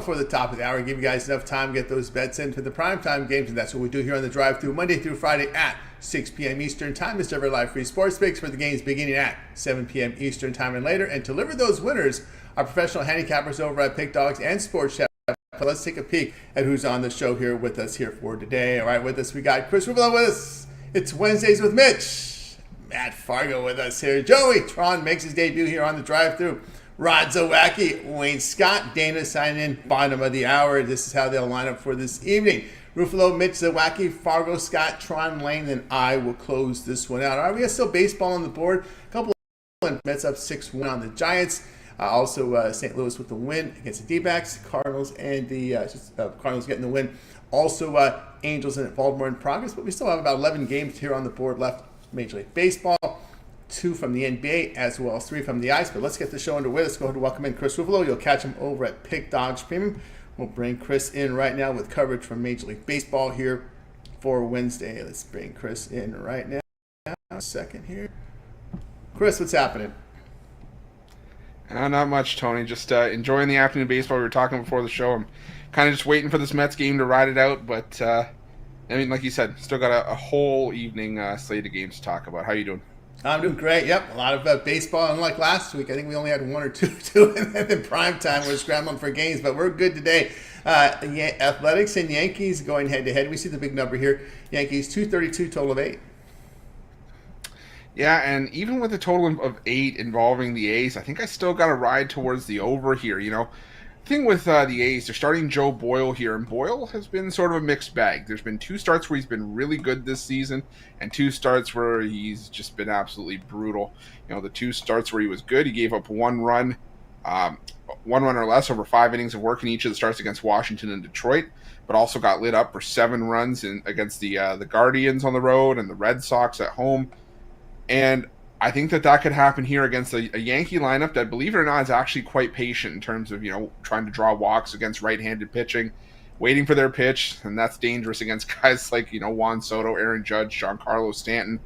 before the top of the hour. Give you guys enough time to get those bets in for the primetime games, and that's what we do here on the Drive Thru Monday through Friday at 6 p.m. Eastern Time. Discover live free sports picks for the games beginning at 7 p.m. Eastern Time and later, and deliver those winners our professional handicappers over at Pick Dogs and Sports Chef. Let's take a peek at who's on the show here with us here for today. All right, with us we got Chris Ruffolo with us. It's Wednesdays with Mitch. Matt Fargo with us here. Joey Tron makes his debut here on the Drive Thru. Rod Zawacky, Wayne Scott, Dana signing in bottom of the hour. This is how they'll line up for this evening. Ruffolo, Mitch, Zawacky, Fargo, Scott, Tron, Lane, and I will close this one out. All right, we got still baseball on the board. A couple of Mets up 6-1 on the Giants. Also, St. Louis with the win against the D-backs. Cardinals and the Cardinals getting the win. Also, Angels and Baltimore in progress, but we still have about 11 games here on the board left. Major League Baseball, 2 from the NBA, as well as 3 from the Ice. But let's get the show underway. Let's go ahead and welcome in Chris Ruffolo. You'll catch him over at Pick Dogs Premium. We'll bring Chris in right now with coverage from Major League Baseball here for Wednesday. Let's bring Chris in right now. A second here. Chris, what's happening? Not much, Tony. Just enjoying the afternoon baseball. We were talking before the show. I'm kind of just waiting for this Mets game to ride it out. But, I mean, like you said, still got a whole evening slate of games to talk about. How you doing? I'm doing great. Yep, a lot of baseball. Unlike last week, I think we only had 1 or 2 in prime time. We're scrambling for games, but we're good today. Athletics and Yankees going head-to-head. We see the big number here. Yankees 232, total of 8. Yeah, and even with a total of 8 involving the A's, I think I still got to ride towards the over here. You know, thing with the A's, they're starting Joe Boyle here, and Boyle has been sort of a mixed bag. There's been 2 starts where he's been really good this season, and 2 starts where he's just been absolutely brutal. You know, the 2 starts where he was good, he gave up 1 run, 1 run or less over 5 innings of work in each of the starts against Washington and Detroit, but also got lit up for 7 runs against the Guardians on the road and the Red Sox at home. And I think that could happen here against a Yankee lineup that, believe it or not, is actually quite patient in terms of, you know, trying to draw walks against right-handed pitching, waiting for their pitch, and that's dangerous against guys like, you know, Juan Soto, Aaron Judge, Giancarlo Stanton.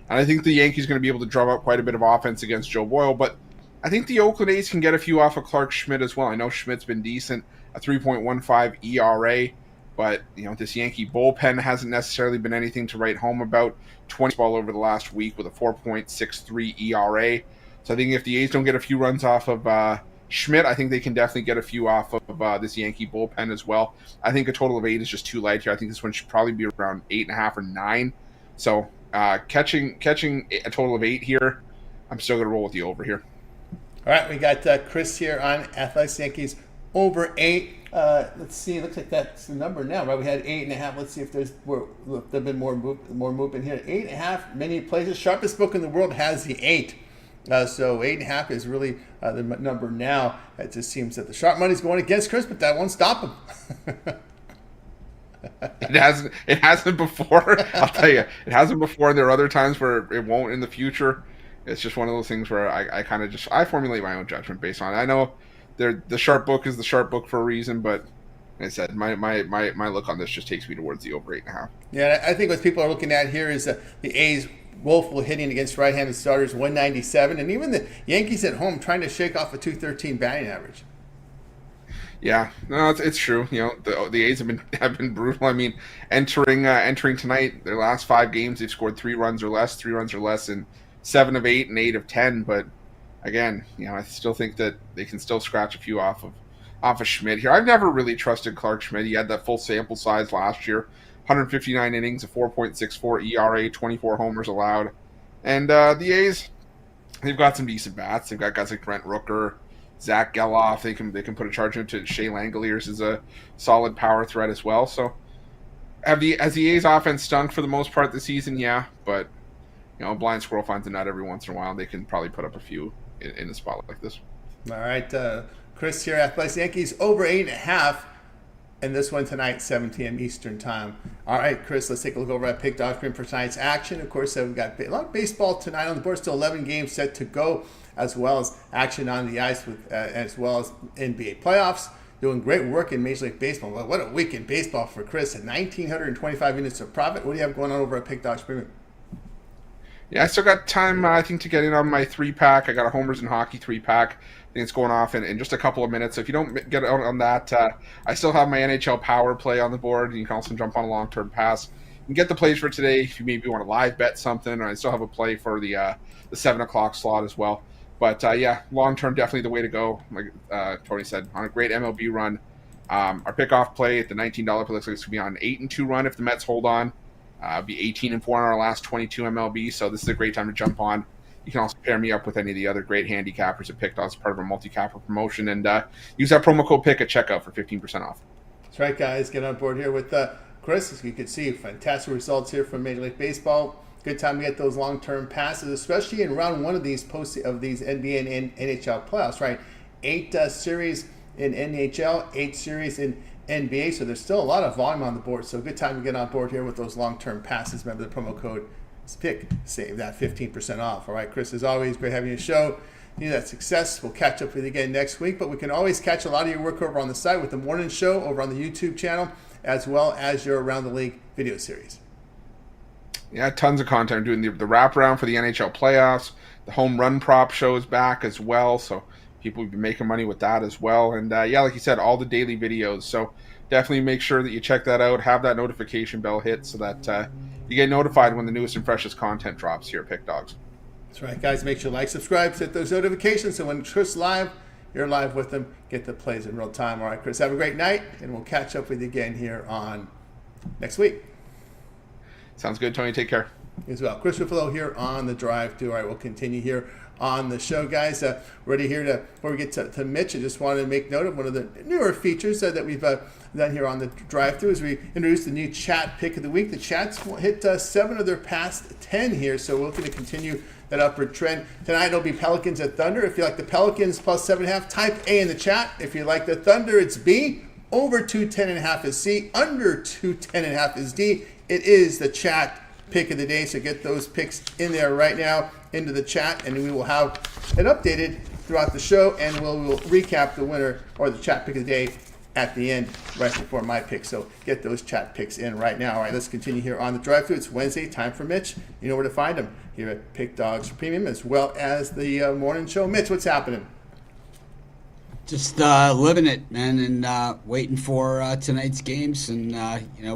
And I think the Yankees are going to be able to drum up quite a bit of offense against Joe Boyle, but I think the Oakland A's can get a few off of Clark Schmidt as well. I know Schmidt's been decent, a 3.15 ERA, but, you know, this Yankee bullpen hasn't necessarily been anything to write home about. 20 ball over the last week with a 4.63 ERA. So I think if the A's don't get a few runs off of Schmidt, I think they can definitely get a few off of this Yankee bullpen as well. I think a total of 8 is just too light here. I think this one should probably be around 8.5 or 9. So catching a total of 8 here, I'm still going to roll with the over here. All right, we got Chris here on Athletics Yankees over 8. Let's see. It looks like that's the number now, right? We had 8.5. Let's see if there's been more movement here. 8.5. Many places. Sharpest book in the world has the 8. So 8.5 is really the number now. It just seems that the sharp money's going against Chris, but that won't stop him. It hasn't before. I'll tell you, it hasn't before. And there are other times where it won't in the future. It's just one of those things where I kind of I formulate my own judgment based on it. I know the sharp book is the sharp book for a reason, but like I said, my look on this just takes me towards the over 8.5. Yeah, I think what people are looking at here is the A's woeful hitting against right-handed starters, 197, and even the Yankees at home trying to shake off a 213 batting average. Yeah, no, it's true. You know, the A's have been brutal. I mean, entering tonight, their last 5 games, they've scored 3 runs or less in 7 of 8 and 8 of 10, but again, you know, I still think that they can still scratch a few off of Schmidt here. I've never really trusted Clark Schmidt. He had that full sample size last year, 159 innings, a 4.64 ERA, 24 homers allowed. And the A's, they've got some decent bats. They've got guys like Brent Rooker, Zach Geloff. They can put a charge into Shea Langoliers as a solid power threat as well. So has the A's offense stunk for the most part this season? Yeah, but you know, a blind squirrel finds a nut every once in a while. They can probably put up a few in a spot like this. All right, Chris here, Athletics Yankees over 8.5, and this one tonight, 7 p.m. Eastern Time. All right, Chris, let's take a look over at Pick Dogs for tonight's action. Of course, we've got a lot of baseball tonight on the board. Still 11 games set to go, as well as action on the ice, with as well as NBA playoffs. Doing great work in Major League Baseball. Well, what a week in baseball for Chris. At 1,925 units of profit. What do you have going on over at Pick Dogs Premium? Yeah, I still got time, I think, to get in on my 3-pack. I got a Homers and Hockey 3-pack. I think it's going off in just a couple of minutes. So if you don't get out on that, I still have my NHL Power Play on the board. You can also jump on a long-term pass and get the plays for today if you maybe want to live bet something. I still have a play for the 7 o'clock slot as well. But yeah, long-term definitely the way to go. Like Tony said, on a great MLB run. Our pickoff play at the $19 play looks like it's going to be on an 8-2 run if the Mets hold on. Be 18-4 in our last 22 MLB, so this is a great time to jump on. You can also pair me up with any of the other great handicappers at Picked as part of our multi-capper promotion, and use that promo code PICK at checkout for 15% off. That's right, guys. Get on board here with Chris. As you can see, fantastic results here from Major League Baseball. Good time to get those long-term passes, especially in round one of these NBA and NHL playoffs. Right, 8 series in NHL, 8 series in NBA, so there's still a lot of volume on the board. So good time to get on board here with those long-term passes. Remember the promo code is PICK. Save that 15% off. All right, Chris, as always, great having you on the show. You know that success. We'll catch up with you again next week, but we can always catch a lot of your work over on the site with the morning show over on the YouTube channel, as well as your Around the League video series. Yeah, tons of content. Doing the wraparound for the NHL playoffs. The home run prop show is back as well, so people will be making money with that as well. And yeah, like you said, all the daily videos. So definitely make sure that you check that out. Have that notification bell hit so that you get notified when the newest and freshest content drops here at Pick Dogs. That's right, guys. Make sure to like, subscribe, set those notifications so when Chris live, you're live with them. Get the plays in real time. All right, Chris, have a great night, and we'll catch up with you again here on next week. Sounds good, Tony. Take care. As well. Chris Ruffolo here on the drive through. All right, we'll continue here on the show, guys. Ready here before we get to Mitch, I just wanted to make note of one of the newer features that we've done here on the drive-through as we introduced the new chat pick of the week. The chats will hit 7 of their past 10 here, so we're looking to continue that upward trend. Tonight it'll be Pelicans at Thunder. If you like the Pelicans plus 7.5, type A in the chat. If you like the Thunder, it's B. Over 210.5 is C. Under 210.5 is D. It is the chat pick of the day, so get those picks in there right now into the chat, and we will have it updated throughout the show, and we'll recap the winner or the chat pick of the day at the end right before my pick. So get those chat picks in right now. All right, let's continue here on the drive-thru. It's Wednesday, time for Mitch. You know where to find him here at Pick Dogs Premium, as well as the morning show. Mitch, what's happening? Just living it, man, and waiting for tonight's games, and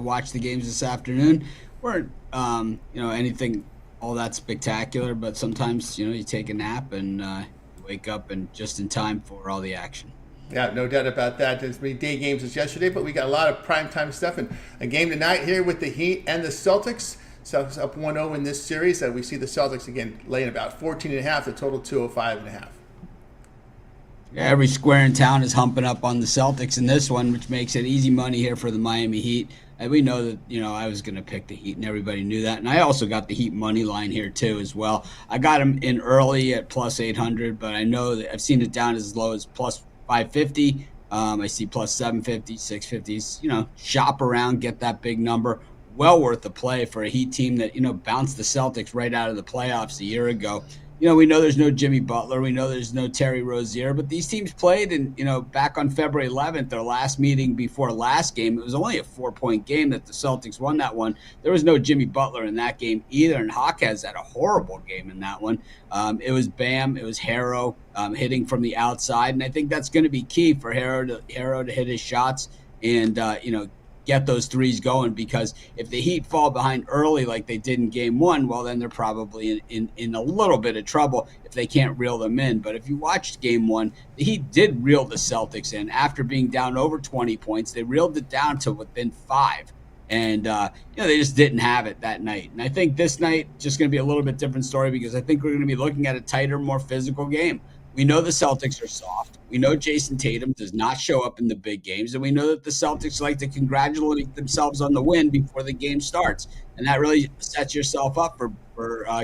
watch the games this afternoon. Weren't anything all that spectacular, but sometimes you take a nap and wake up and just in time for all the action. Yeah, no doubt about that. There's many day games as yesterday, but we got a lot of primetime stuff, and a game tonight here with the Heat and the Celtics. Celtics up 1-0 in this series. We see the Celtics again laying about 14.5, the total 205.5. Yeah, every square in town is humping up on the Celtics in this one, which makes it easy money here for the Miami Heat. And we know that, I was going to pick the Heat, and everybody knew that. And I also got the Heat money line here, too, as well. I got them in early at plus 800, but I know that I've seen it down as low as plus 550. I see plus 750, 650s. Shop around, get that big number. Well worth the play for a Heat team that, bounced the Celtics right out of the playoffs a year ago. We know there's no Jimmy Butler. We know there's no Terry Rozier. But these teams played, and, back on February 11th, their last meeting before last game, it was only a 4-point game that the Celtics won that one. There was no Jimmy Butler in that game either, and Hawkes had a horrible game in that one. It was Bam. It was Harrow hitting from the outside, and I think that's going to be key for Harrow to hit his shots and, get those threes going, because if the Heat fall behind early like they did in game one, well, then they're probably in a little bit of trouble if they can't reel them in. But if you watched game one, the Heat did reel the Celtics in. After being down over 20 points, they reeled it down to within 5. And, they just didn't have it that night. And I think this night just going to be a little bit different story, because I think we're going to be looking at a tighter, more physical game. We know the Celtics are soft. We know Jason Tatum does not show up in the big games. And we know that the Celtics like to congratulate themselves on the win before the game starts. And that really sets yourself up for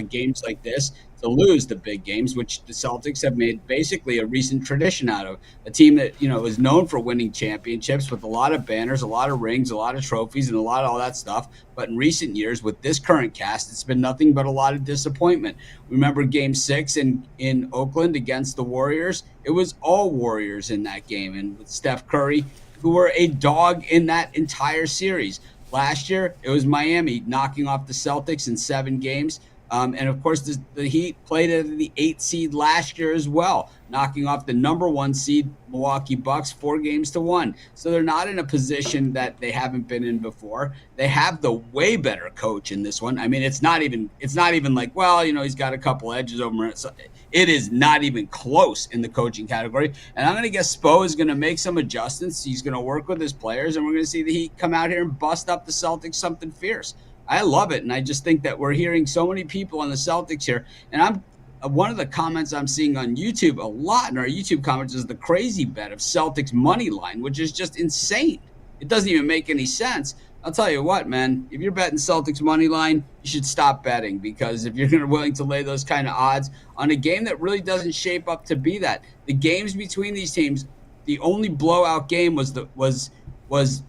games like this to lose the big games, which the Celtics have made basically a recent tradition out of. A team that, is known for winning championships with a lot of banners, a lot of rings, a lot of trophies, and a lot of all that stuff. But in recent years, with this current cast, it's been nothing but a lot of disappointment. Remember Game 6 in Oakland against the Warriors? It was all Warriors in that game, and with Steph Curry, who were a dog in that entire series. Last year, it was Miami knocking off the Celtics in 7 games. And of course, the Heat played at the 8th seed last year as well, knocking off the number 1 seed Milwaukee Bucks 4-1. So they're not in a position that they haven't been in before. They have the way better coach in this one. I mean, it's not even like, well, he's got a couple edges over it. So it is not even close in the coaching category. And I'm going to guess Spo is going to make some adjustments. He's going to work with his players, and we're going to see the Heat come out here and bust up the Celtics something fierce. I love it, and I just think that we're hearing so many people on the Celtics here. And one of the comments I'm seeing on YouTube a lot in our YouTube comments is the crazy bet of Celtics money line, which is just insane. It doesn't even make any sense. I'll tell you what, man, if you're betting Celtics money line, you should stop betting, because if you're willing to lay those kind of odds on a game that really doesn't shape up to be that. The games between these teams, the only blowout game was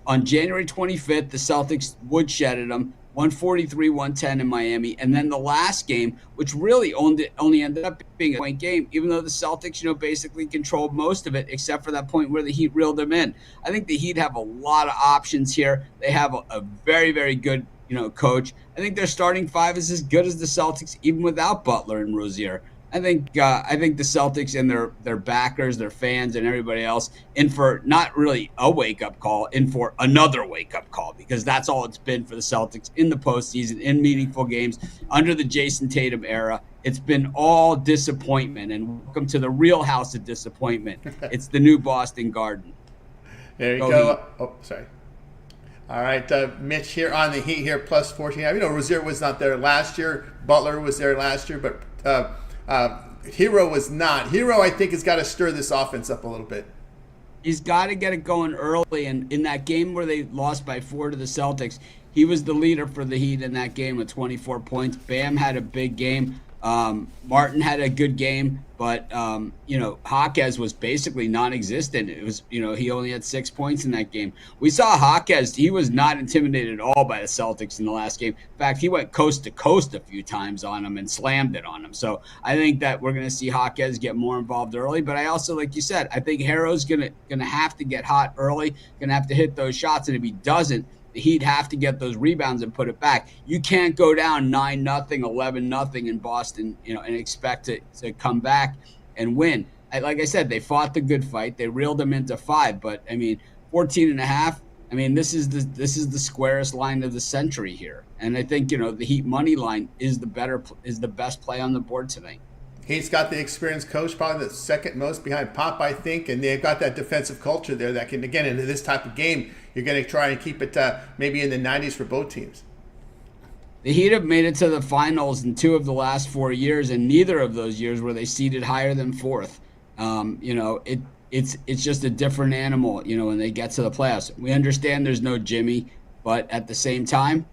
on January 25th. The Celtics woodshedded them, 143-110 in Miami. And then the last game, which really only ended up being a point game, even though the Celtics, basically controlled most of it, except for that point where the Heat reeled them in. I think the Heat have a lot of options here. They have a very, very good, coach. I think their starting 5 is as good as the Celtics, even without Butler and Rozier. I think the Celtics and their backers, their fans, and everybody else in for not really a wake-up call, in for another wake-up call, because that's all it's been for the Celtics in the postseason, in meaningful games, under the Jason Tatum era. It's been all disappointment, and welcome to the real house of disappointment. It's the new Boston Garden. There you go. Oh, sorry. All right, Mitch here on the Heat here, plus 14. Rozier was not there last year. Butler was there last year, but Hero was not. Hero, I think, has got to stir this offense up a little bit. He's got to get it going early. And in that game where they lost by 4 to the Celtics, he was the leader for the Heat in that game with 24 points. Bam had a big game. Martin had a good game, but Jaquez was basically non-existent. It was, he only had 6 points in that game. We saw Jaquez; he was not intimidated at all by the Celtics in the last game. In fact, he went coast to coast a few times on them and slammed it on them. So I think that we're going to see Jaquez get more involved early. But I also, like you said, I think Harrow's gonna have to get hot early, going to have to hit those shots, and if he doesn't, the Heat have to get those rebounds and put it back. You can't go down 9-0, 11-0 in Boston, and expect to come back and win. Like I said, they fought the good fight. They reeled them into 5, but 14.5. This is the squarest line of the century here, and I think the Heat money line is the best play on the board tonight. He's got the experienced coach, probably the second most behind Pop, I think, and they've got that defensive culture there that can, again, into this type of game, you're going to try and keep it maybe in the 90s for both teams. The Heat have made it to the finals in 2 of the last 4 years, and neither of those years were they seeded higher than 4th. It's just a different animal, when they get to the playoffs. We understand there's no Jimmy, but at the same time,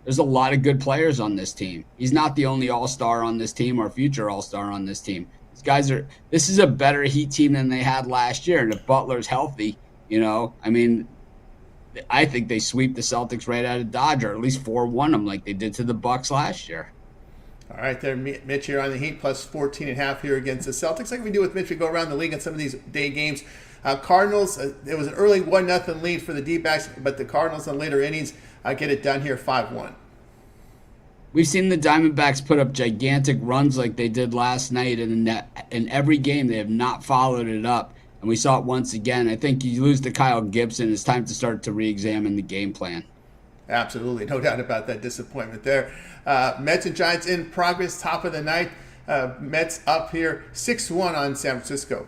there's a lot of good players on this team. He's not the only all-star on this team or future all-star on this team. This is a better Heat team than they had last year. And if Butler's healthy, I think they sweep the Celtics right out of Dodge, or at least 4-1 them like they did to the Bucks last year. All right, there, Mitch here on the Heat, plus 14.5 here against the Celtics. Like we do with Mitch, we go around the league on some of these day games. Cardinals, it was an early 1-0 lead for the D-backs, but the Cardinals in later innings get it done here 5-1. We've seen the Diamondbacks put up gigantic runs like they did last night, and in every game they have not followed it up. And we saw it once again. I think you lose to Kyle Gibson, it's time to start to re-examine the game plan. Absolutely, no doubt about that disappointment there. Mets and Giants in progress, top of the ninth. Mets up here 6-1 on San Francisco.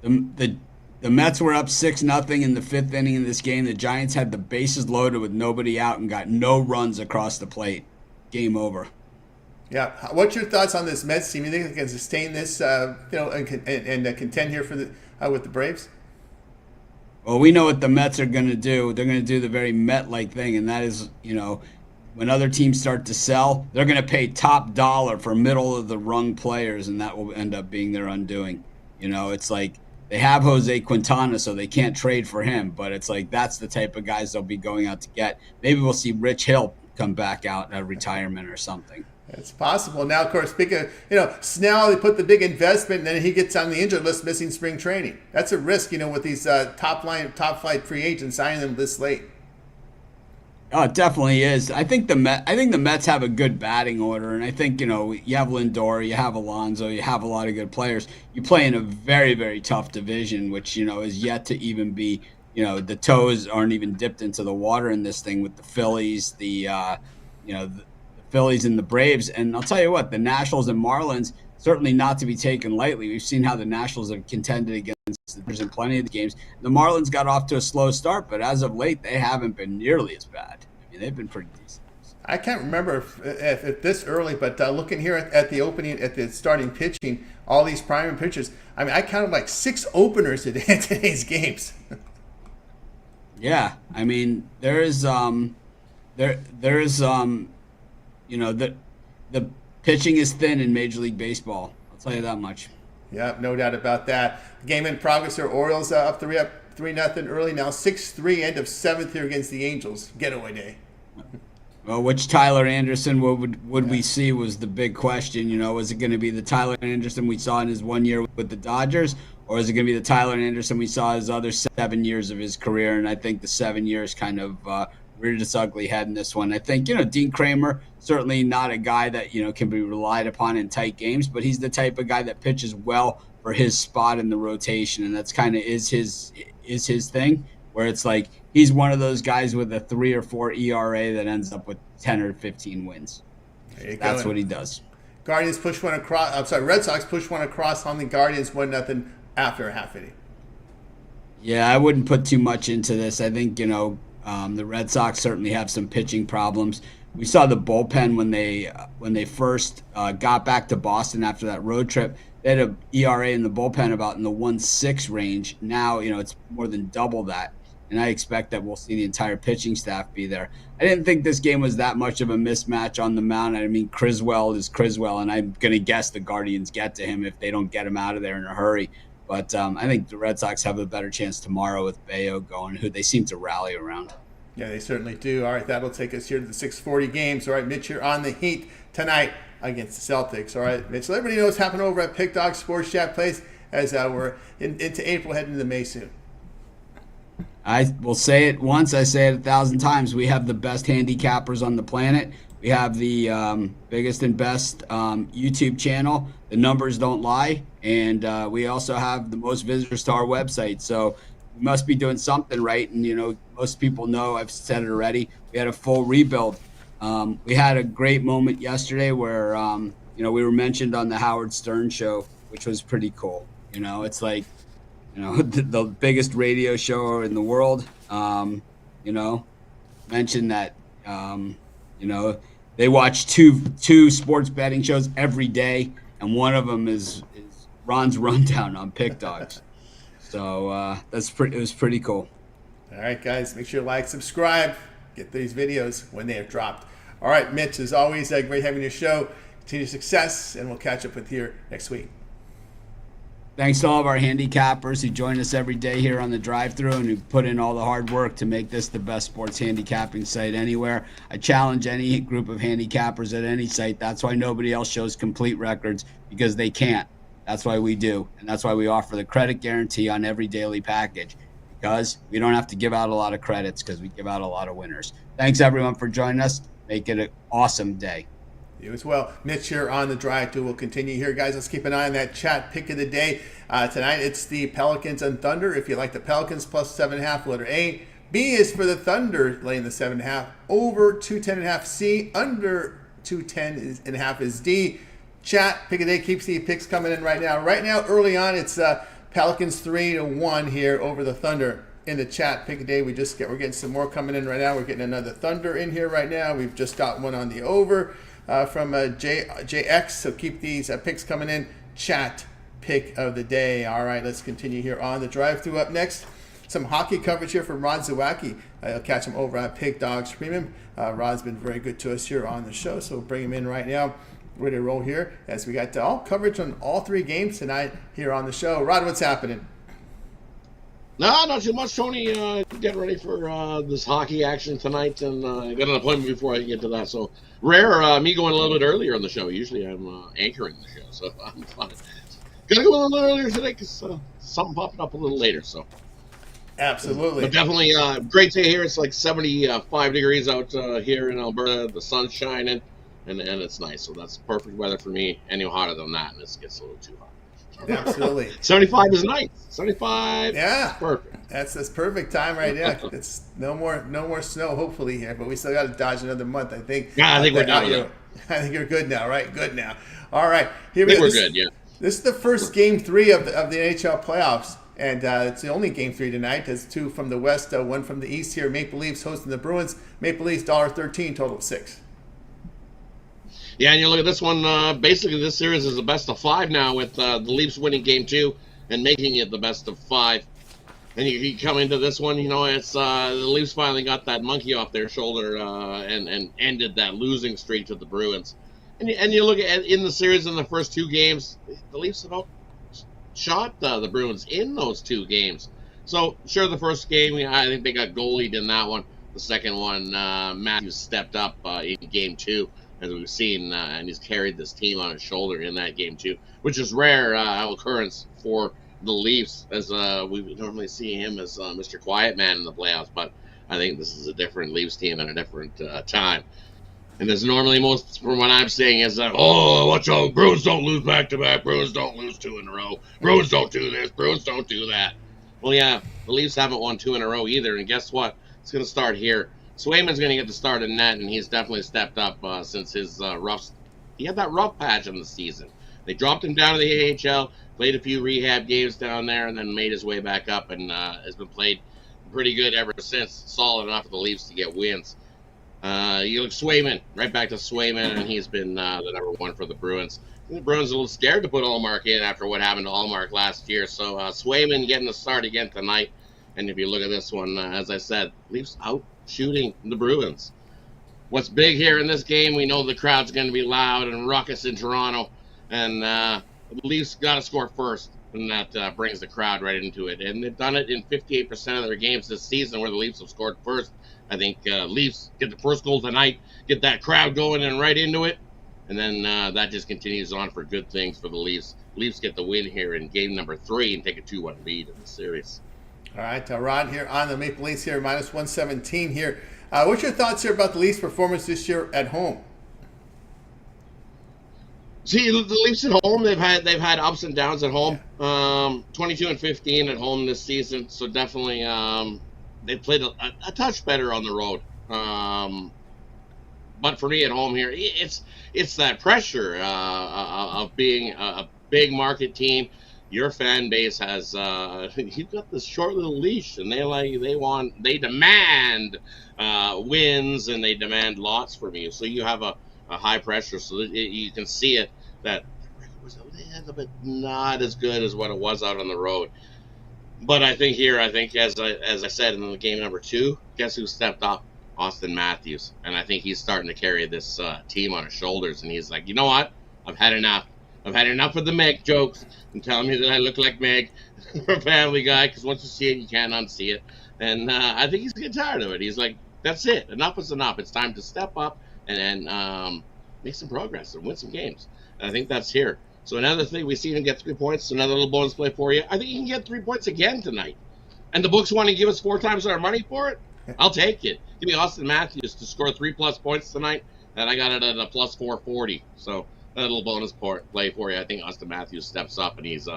The Mets were up 6-0 in the 5th inning of this game. The Giants had the bases loaded with nobody out and got no runs across the plate. Game over. Yeah. What's your thoughts on this Mets team? You think they can sustain this, and contend here for with the Braves? Well, we know what the Mets are going to do. They're going to do the very Met-like thing, and that is, when other teams start to sell, they're going to pay top dollar for middle-of-the-rung players, and that will end up being their undoing. It's like they have Jose Quintana, so they can't trade for him, but it's like that's the type of guys they'll be going out to get. Maybe we'll see Rich Hill come back out at retirement or something. It's possible. Now, of course, speaking of, Snell, they put the big investment, and then he gets on the injured list missing spring training. That's a risk, with these top flight free agents signing them this late. Oh, it definitely is. I think the Mets have a good batting order, and I think you have Lindor, you have Alonso, you have a lot of good players. You play in a very very tough division, which is yet to even be. The toes aren't even dipped into the water in this thing with the Phillies, the Phillies and the Braves, and I'll tell you what, the Nationals and Marlins certainly not to be taken lightly. We've seen how the Nationals have contended against the Dodgers in plenty of the games. The Marlins got off to a slow start, but as of late, they haven't been nearly as bad. I mean, they've been pretty decent. I can't remember if this early, but looking here at the opening, at the starting pitching, all these primary pitchers, I mean, I counted like 6 openers in today's games. Yeah, I mean, there is the pitching is thin in Major League Baseball. I'll tell you that much. Yeah, no doubt about that. Game in progress here. Orioles up 3-0 early now. 6-3, end of 7th here against the Angels. Getaway day. Well, which Tyler Anderson would we see was the big question. Was it going to be the Tyler Anderson we saw in his 1 year with the Dodgers, or is it going to be the Tyler Anderson we saw his other 7 years of his career? And I think the 7 years kind of reared its ugly head in this one. I think, Dean Kramer, certainly not a guy that, can be relied upon in tight games, but he's the type of guy that pitches well for his spot in the rotation. And that's kind of is his thing, where it's like he's one of those guys with a 3 or 4 ERA that ends up with 10 or 15 wins. That's what he does. Guardians push one across. I'm sorry, Red Sox push one across on the Guardians 1-0 after a half inning. Yeah, I wouldn't put too much into this. I think, the Red Sox certainly have some pitching problems. We saw the bullpen when they first got back to Boston after that road trip. They had an ERA in the bullpen about in the 1.6 range. Now, it's more than double that. And I expect that we'll see the entire pitching staff be there. I didn't think this game was that much of a mismatch on the mound. I mean, Criswell is Criswell, and I'm going to guess the Guardians get to him if they don't get him out of there in a hurry. But I think the Red Sox have a better chance tomorrow with Bayo going, who they seem to rally around. Yeah, they certainly do. All right, that'll take us here to the 6:40 games. All right, Mitch, you're on the Heat tonight against the Celtics. All right, Mitch, let everybody know what's happening over at Pick Dog Sports Chat Place as we're into April, heading into May soon. I will say it once, I say it 1,000 times. We have the best handicappers on the planet. We have the biggest and best YouTube channel. The numbers don't lie. And we also have the most visitors to our website. So we must be doing something right. And, most people know, I've said it already, we had a full rebuild. We had a great moment yesterday where, we were mentioned on the Howard Stern show, which was pretty cool. It's like, the biggest radio show in the world, mentioned that, they watch two sports betting shows every day, and one of them is Ron's Rundown on Pick Dogs. So it was pretty cool. All right, guys, make sure you like, subscribe, get these videos when they have dropped. All right, Mitch, as always, great having your show. Continue success, and we'll catch up with you next week. Thanks to all of our handicappers who join us every day here on the drive-thru and who put in all the hard work to make this the best sports handicapping site anywhere. I challenge any group of handicappers at any site. That's why nobody else shows complete records, because they can't. That's why we do. And that's why we offer the credit guarantee on every daily package, because we don't have to give out a lot of credits because we give out a lot of winners. Thanks, everyone, for joining us. Make it an awesome day. You as well. Mitch here on the drive-thru. We'll continue here, guys. Let's keep an eye on that chat pick of the day. Tonight, it's the Pelicans and Thunder. If you like the Pelicans, plus 7.5, letter A. B is for the Thunder, laying the 7.5. Over 210.5 C. Under 210.5 is D. Chat pick of the day keeps the picks coming in right now. Right now, early on, it's Pelicans 3-1 here over the Thunder. In the chat pick of the day, we're getting some more coming in right now. We're getting another Thunder in here right now. We've just got one on the over. From JX, so keep these picks coming in. Chat pick of the day. All right, let's continue here on the drive-thru. Up next, some hockey coverage here from Rod Zawacky. I'll catch him over at Pick Dogs Premium. Rod's been very good to us here on the show, so we'll bring him in right now. Ready to roll here as we got all coverage on all 3 games tonight here on the show. Rod, what's happening? No, not too much, Tony. Getting ready for this hockey action tonight, and I got an appointment before I get to that. So rare, me going a little bit earlier on the show. Usually I'm anchoring the show, so I'm fine. Gonna go a little earlier today because something popped up a little later. So Absolutely. But definitely great day here. It's like 75 degrees out here in Alberta. The sun's shining, and it's nice. So that's perfect weather for me. Any hotter than that, and this gets a little too hot. Absolutely. 75 is nice. 75. Yeah. Perfect. That's perfect time right now. It's no more snow hopefully here, but we still got to dodge another month. I think. Yeah, I think we're done with it. I think you're good now, right? Good now. All right. Here I think we're good. Yeah. This is the first game 3 of the NHL playoffs. And it's the only game 3 tonight. There's 2 from the West, 1 from the East here. Maple Leafs hosting the Bruins. Maple Leafs $1.13, total of 6. Yeah, and you look at this one. Basically, this series is a best of 5 now, with the Leafs winning game 2 and making it the best of 5. And you come into this one, it's the Leafs finally got that monkey off their shoulder and ended that losing streak to the Bruins. And you look at in the series in the first 2 games, the Leafs have outshot the Bruins in those 2 games. So sure, the first game I think they got goalied in that one. The second one, Matthews stepped up in game 2. As we've seen, and he's carried this team on his shoulder in that game too, which is rare occurrence for the Leafs, as we normally see him as Mr. Quiet Man in the playoffs. But I think this is a different Leafs team at a different time. And there's normally most, from what I'm saying, is watch out, Bruins don't lose back-to-back, Bruins don't lose 2 in a row, Bruins don't do this, Bruins don't do that. Well, yeah, the Leafs haven't won 2 in a row either, and guess what? It's going to start here. Swayman's going to get the start in net, and he's definitely stepped up since his he had that rough patch in the season. They dropped him down to the AHL, played a few rehab games down there, and then made his way back up, and has been played pretty good ever since. Solid enough for the Leafs to get wins. You look Swayman, right back to Swayman, and he's been the number 1 for the Bruins. The Bruins are a little scared to put Allmark in after what happened to Allmark last year, so Swayman getting the start again tonight. And if you look at this one, as I said, Leafs out shooting the Bruins. What's big here in this game, we know the crowd's going to be loud and ruckus in Toronto, and the Leafs got to score first, and that brings the crowd right into it. And they've done it in 58% of their games this season where the Leafs have scored first. I think Leafs get the first goal tonight, get that crowd going and right into it, and then that just continues on for good things for the Leafs. Leafs get the win here in game number 3 and take a 2-1 lead in the series. All right, Rod here on the Maple Leafs here, minus 117 here. What's your thoughts here about the Leafs' performance this year at home? See, the Leafs at home, they've had ups and downs at home. 22-15 at home this season, so definitely they played a touch better on the road. But for me at home here, it's that pressure of being a big market team. Your fan base has you've got this short little leash, and they demand wins, and they demand lots from you. So you have a high pressure, so you can see it that it was a little bit not as good as what it was out on the road. But I think as I said in the game number 2, guess who stepped up? Austin Matthews, and I think he's starting to carry this team on his shoulders, and he's like, you know what? I've had enough. I've had enough of the Meg jokes and telling me that I look like Meg or Family Guy, because once you see it, you can't unsee it. And I think he's getting tired of it. He's like, that's it. Enough is enough. It's time to step up and make some progress and win some games. And I think that's here. So another thing, we see him get 3 points. Another little bonus play for you. I think he can get 3 points again tonight. And the books want to give us 4 times our money for it. I'll take it. Give me Austin Matthews to score 3+ points tonight, and I got it at a plus 440. So a little bonus play for you. I think Austin Matthews steps up, and he's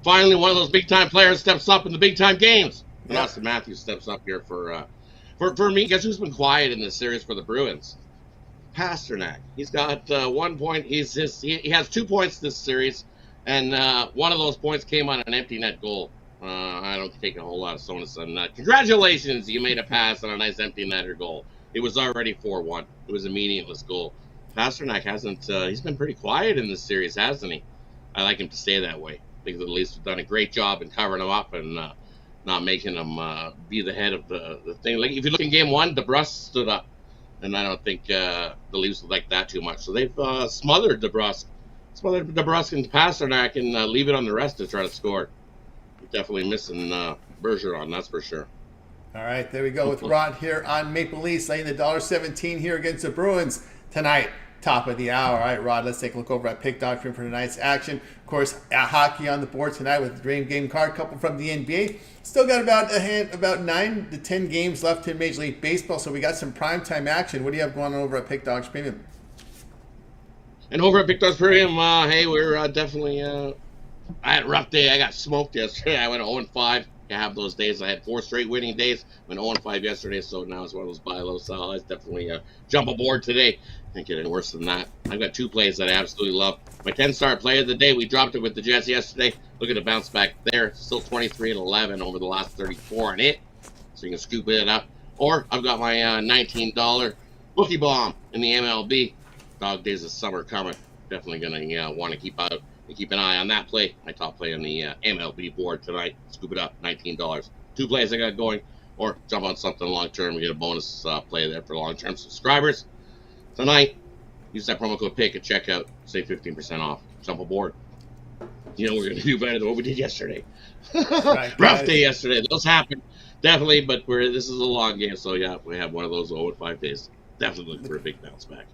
finally one of those big time players steps up in the big time games. And yeah. Austin Matthews steps up here for me. Guess who's been quiet in this series for the Bruins? Pasternak. He's got 1 point. He has 2 points this series, and one of those points came on an empty net goal. I don't take a whole lot of sonus on that. Congratulations, you made a pass on a nice empty netter goal. It was already 4-1. It was a meaningless goal. Pasternak hasn't. He's been pretty quiet in this series, hasn't he? I like him to stay that way. I think the Leafs have done a great job in covering him up and not making him be the head of the thing. Like if you look in game 1, DeBrusk stood up, and I don't think the Leafs would like that too much. So they've smothered DeBrusk and Pasternak and leave it on the rest to try to score. Definitely missing Bergeron, that's for sure. All right, there we go with Rod here on Maple Leafs laying the $1.17 here against the Bruins tonight. top of the hour. All right, Rod, let's take a look over at Pick Doctrine for tonight's action. Of course, hockey on the board tonight with the Dream Game card, couple from the NBA. Still got about 9 to 10 games left in Major League Baseball, so we got some primetime action. What do you have going on over at Pick Dogs Premium? And over at Pick Dogs Premium, hey, we're definitely. I had a rough day. I got smoked yesterday. I went 0-5. I have those days. I had 4 straight winning days. Went 0-5 yesterday, so now it's one of those buy low, sell highs. Definitely jump aboard today. Can't get any worse than that. I've got 2 plays that I absolutely love. My 10-star play of the day, we dropped it with the Jets yesterday. Look at the bounce back there. Still 23-11 over the last 34 on it. So you can scoop it up. Or I've got my $19 bookie bomb in the MLB. Dog days of summer coming. Definitely going to want to keep an eye on that play. My top play on the MLB board tonight. Scoop it up, $19. 2 plays I got going. Or jump on something long-term. We get a bonus play there for long-term subscribers. Tonight, use that promo code PICK at checkout. Save 15% off. Jump aboard. You know we're going to do better than what we did yesterday. Right, Rough day yesterday. Those happen. Definitely, but this is a long game. So, yeah, we have one of those 0-5 days. Definitely looking for a big bounce back.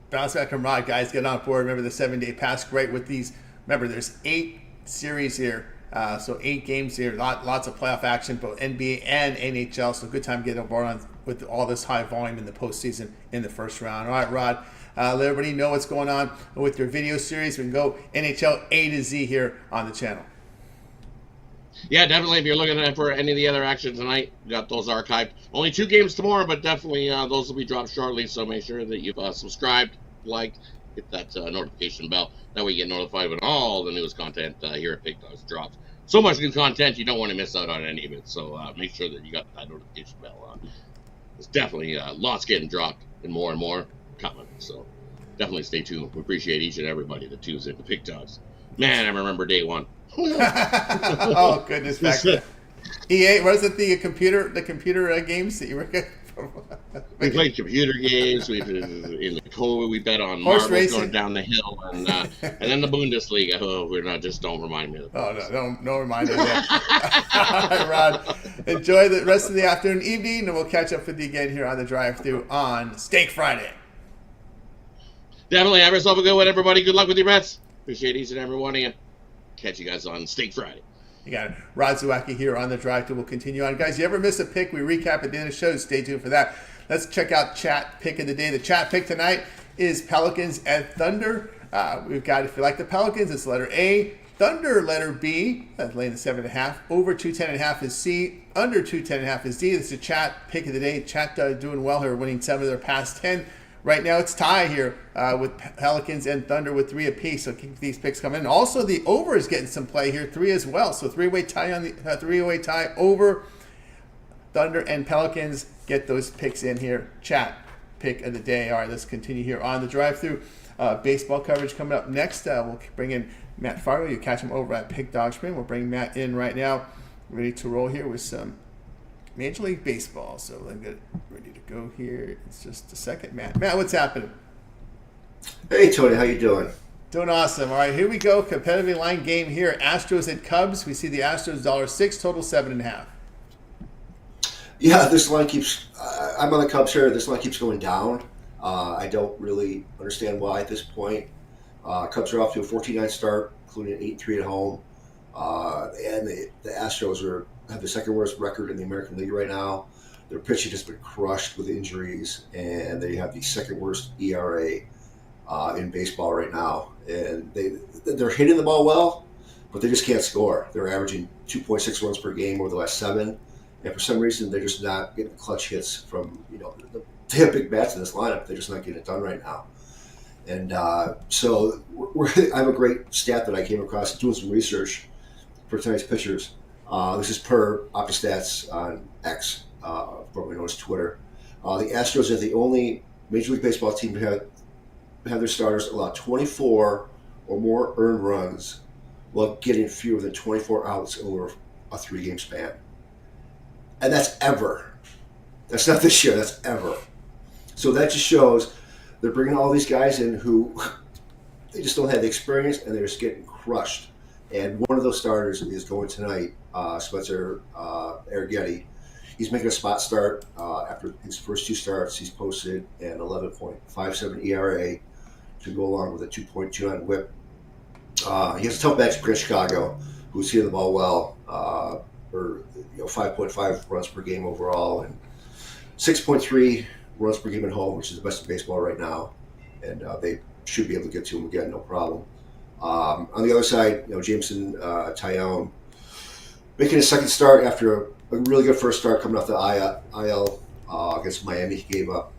Bounce back from Rod, guys. Get on board. Remember the 7-day pass. Great with these. Remember, there's 8 series here. So 8 games here. Lots of playoff action, both NBA and NHL. So good time to get on board with all this high volume in the postseason in the first round. All right, Rod. Let everybody know what's going on with your video series. We can go NHL A to Z here on the channel. Yeah, definitely. If you're looking for any of the other action tonight, we got those archived. Only 2 games tomorrow, but definitely those will be dropped shortly. So make sure that you've subscribed, liked, hit that notification bell. That way you get notified when all the newest content here at Big Dogs drops. So much new content, you don't want to miss out on any of it. So make sure that you got that notification bell on. There's definitely lots getting dropped and more coming. So definitely stay tuned. We appreciate each and everybody that tunes in to Big Dogs. Man, I remember day 1. Oh goodness! Back to EA, was it the computer games that you were getting? We played computer games. We in the COVID. We bet on horse marbles racing going down the hill, and then the Bundesliga. Oh, we're not. Just don't remind me of that. Oh no, don't remind me of that. All right, Rod. Enjoy the rest of the afternoon, evening, and we'll catch up with you again here on the drive-thru on Steak Friday. Definitely have yourself a good one, everybody. Good luck with your bets. Appreciate each and every one of you. Catch you guys on Steak Friday. You got it. Rod Zawacky here on the drive-thru. We'll continue on. Guys, you ever miss a pick, we recap at the end of the show. Stay tuned for that. Let's check out chat pick of the day. The chat pick tonight is Pelicans and Thunder. We've got, if you like the Pelicans, it's letter A. Thunder, letter B. That's laying the 7.5. Over 210.5 is C. Under 210.5 is D. This is the chat pick of the day. Chat doing well here, winning 7 of their past 10. Right now it's tie here with Pelicans and Thunder with 3 apiece. So keep these picks coming in. Also, the over is getting some play here, 3 as well. So three-way tie on the three-way tie over Thunder and Pelicans. Get those picks in here. Chat pick of the day. All right, let's continue here on the drive-thru. Baseball coverage coming up next. We'll bring in Matt Fargo. You catch him over at Pick Dog Spring. We'll bring Matt in right now. Ready to roll here with some Major League Baseball. So I'm get ready to go here. It's just a second, Matt. Matt, what's happening? Hey, Tony. How you doing? Doing awesome. All right, here we go. Competitive line game here. Astros at Cubs. We see the Astros $6, total 7.5. Yeah, this line keeps. I'm on the Cubs here. This line keeps going down. I don't really understand why at this point. Cubs are off to a 14-9 start, including an 8-3 at home. And the Astros have the second worst record in the American League right now. Their pitching has been crushed with injuries, and they have the second worst ERA in baseball right now. And they're hitting the ball well, but they just can't score. They're averaging 2.6 runs per game over the last 7, and for some reason they're just not getting clutch hits from they have big bats in this lineup. They're just not getting it done right now. And so I have a great stat that I came across doing some research for tonight's pitchers. This is per OptiStats on X, formerly known as Twitter. The Astros are the only Major League Baseball team to have their starters allow 24 or more earned runs while getting fewer than 24 outs over a 3-game span. And that's ever. That's not this year, that's ever. So that just shows they're bringing all these guys in who they just don't have the experience, and they're just getting crushed. And one of those starters is going tonight, Spencer Arrighetti. He's making a spot start after After his first 2 starts, he's posted an 11.57 ERA to go along with a 2.29 WHIP. He has a tough match against Chicago, who's hitting the ball well, or 5.5 runs per game overall, and 6.3 runs per game at home, which is the best in baseball right now. And they should be able to get to him again, no problem. On the other side, Jameson Tyone making his second start after a really good first start coming off the IL against Miami. He gave up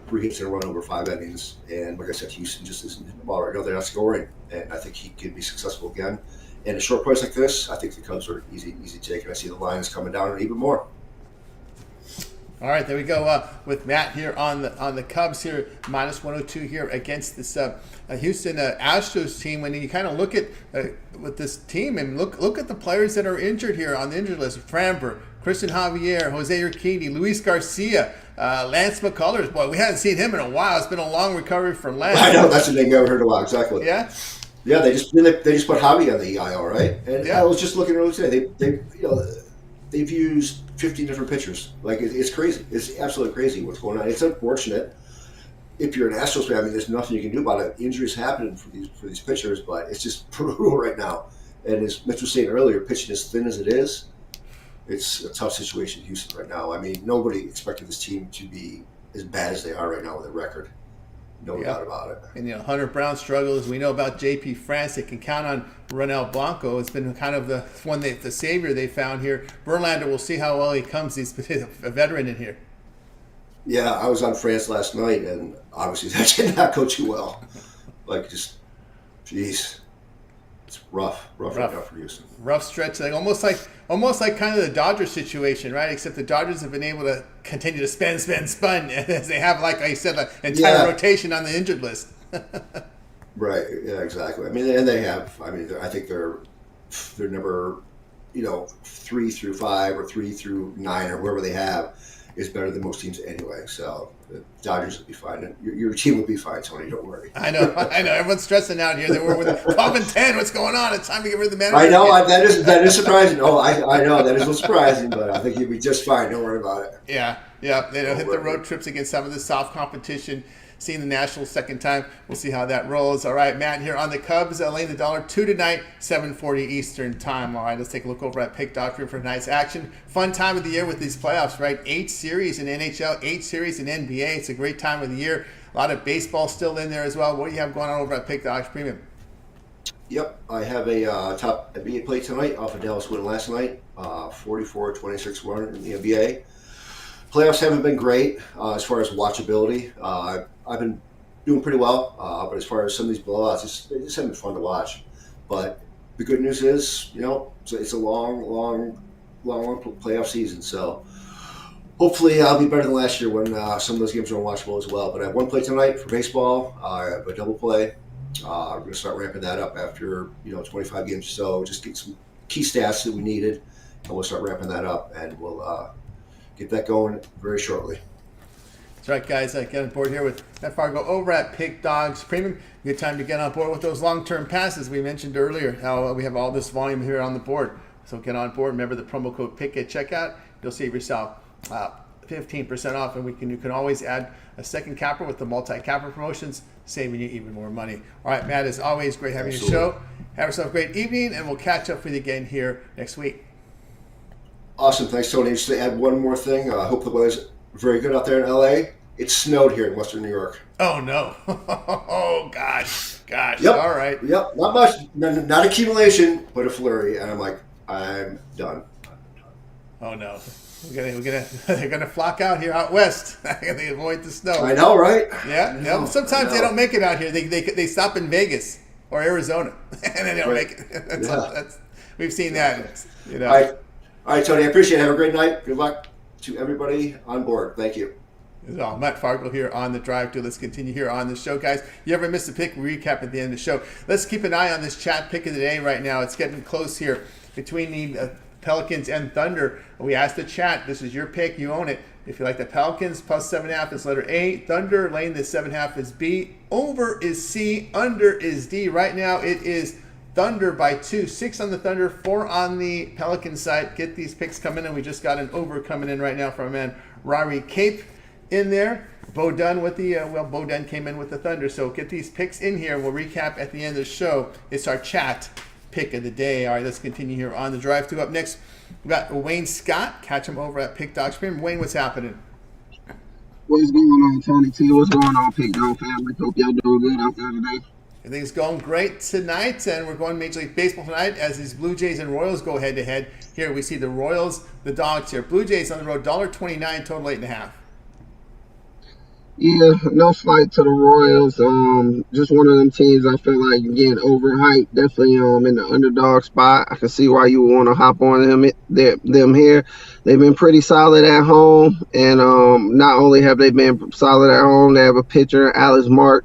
3 hits and a run over 5 innings. And like I said, Houston just isn't hitting the ball right now. They're not scoring. And I think he could be successful again. And a short price like this, I think the Cubs are easy to take. And I see the line is coming down even more. All right, there we go with Matt here on the Cubs here, minus 102 here against this Houston Astros team. When you kind of look at with this team and look at the players that are injured here on the injured list: Framber, Christian Javier, Jose Urquidy, Luis Garcia, Lance McCullers. Boy, we haven't seen him in a while. It's been a long recovery for Lance. I know, that's the name I haven't heard in a while. Exactly. Yeah. Yeah, they just put Javi on the IL, right? And yeah. I was just looking earlier today. They've used 50 different pitchers. Like, it's crazy. It's absolutely crazy what's going on. It's unfortunate. If you're an Astros fan, I mean, there's nothing you can do about it. Injuries happen for these pitchers, but it's just brutal right now. And as Mitch was saying earlier, pitching as thin as it is, it's a tough situation in Houston right now. I mean, nobody expected this team to be as bad as they are right now with a record. No doubt about it. And Hunter Brown struggles. We know about J.P. France. They can count on Ronel Blanco. It's been kind of the one the savior they found here. Verlander, we'll see how well he comes. He's a veteran in here. Yeah, I was on France last night, and obviously that did not go too well. Jeez, it's rough right now for Houston. Rough stretch, almost like kind of the Dodgers situation, right? Except the Dodgers have been able to continue to spend, as they have, like I said, an entire rotation on the injured list. Right. Yeah. Exactly. I mean, and they have. I mean, I think they're number, 3 through 5 or 3 through 9 or wherever they have is better than most teams anyway. So the Dodgers will be fine, and your team will be fine, Tony. Don't worry. I know. Everyone's stressing out here. They were with 12 and 10. What's going on? It's time to get rid of the manager. I know that is surprising. Oh, I know that is a little surprising, but I think you'll be just fine. Don't worry about it. Yeah. They don't hit the road trips against some of the soft competition. Seeing the Nationals second time, we'll see how that rolls. All right, Matt here on the Cubs, laying the $2 tonight, 7:40 Eastern time. All right, let's take a look over at Pick Doctor for tonight's action. Fun time of the year with these playoffs, right? 8 series in NHL, 8 series in NBA. It's a great time of the year. A lot of baseball still in there as well. What do you have going on over at Pick Doctor Premium? Yep, I have a top NBA play tonight off of Dallas win last night, 44-26 run in the NBA. Playoffs haven't been great as far as watchability. I've been doing pretty well, but as far as some of these blowouts, they just haven't been fun to watch. But the good news is, it's a long playoff season. So hopefully I'll be better than last year when some of those games are unwatchable as well. But I have one play tonight for baseball. I have a double play. We're going to start ramping that up after 25 games or so. Just get some key stats that we needed, and we'll start ramping that up, and we'll get that going very shortly. That's right, guys. Get on board here with Matt Fargo over at Pick Dogs Premium. Good time to get on board with those long-term passes we mentioned earlier. How we have all this volume here on the board. So get on board. Remember the promo code PICK at checkout. You'll save yourself 15% off, and you can always add a second capper with the multi-capper promotions, saving you even more money. All right, Matt, as always, great having you on the show. Have yourself a great evening, and we'll catch up with you again here next week. Awesome. Thanks, Tony. Just to add one more thing, I hope the weather's very good out there in LA. It snowed here in Western New York. Oh, no. Oh, gosh. Yep. All right. Yep. Not much. Not accumulation, but a flurry. And I'm like, I'm done. Oh, no. They're gonna flock out here out west. They avoid the snow. I know, right? Yeah. Sometimes they don't make it out here. They stop in Vegas or Arizona, and then they don't make it. We've seen that. All right, Tony. I appreciate it. Have a great night. Good luck to everybody on board. Thank you. Matt Fargo here on the Drive to. Let's continue here on the show, guys. You ever miss a pick? Recap at the end of the show. Let's keep an eye on this chat pick of the day right now. It's getting close here between the Pelicans and Thunder. We asked the chat, this is your pick, you own it. If you like the Pelicans, plus 7.5 is letter A. Thunder, laying the 7.5 is B. Over is C. Under is D. Right now it is Thunder by 2. 6 on the Thunder, 4 on the Pelican side. Get these picks coming in. We just got an over coming in right now from our man Rory Cape in there. Bo Dunn with the, Bo Dunn came in with the Thunder. So get these picks in here. We'll recap at the end of the show. It's our chat pick of the day. All right, let's continue here on the drive through. Up next, we got Wayne Scott. Catch him over at Pick Dog Stream. Wayne, what's happening? What's going on, Tony T? What's going on, Pick Dog family? Hope y'all doing good out there today. Everything's going great tonight, and we're going Major League Baseball tonight as these Blue Jays and Royals go head-to-head. Here we see the Royals, the Dogs here. Blue Jays on the road, $1.29, total 8.5. Yeah, no slight to the Royals. Just one of them teams I feel like getting overhyped. Definitely in the underdog spot. I can see why you want to hop on them here. They've been pretty solid at home, and not only have they been solid at home, they have a pitcher, Alex Mark,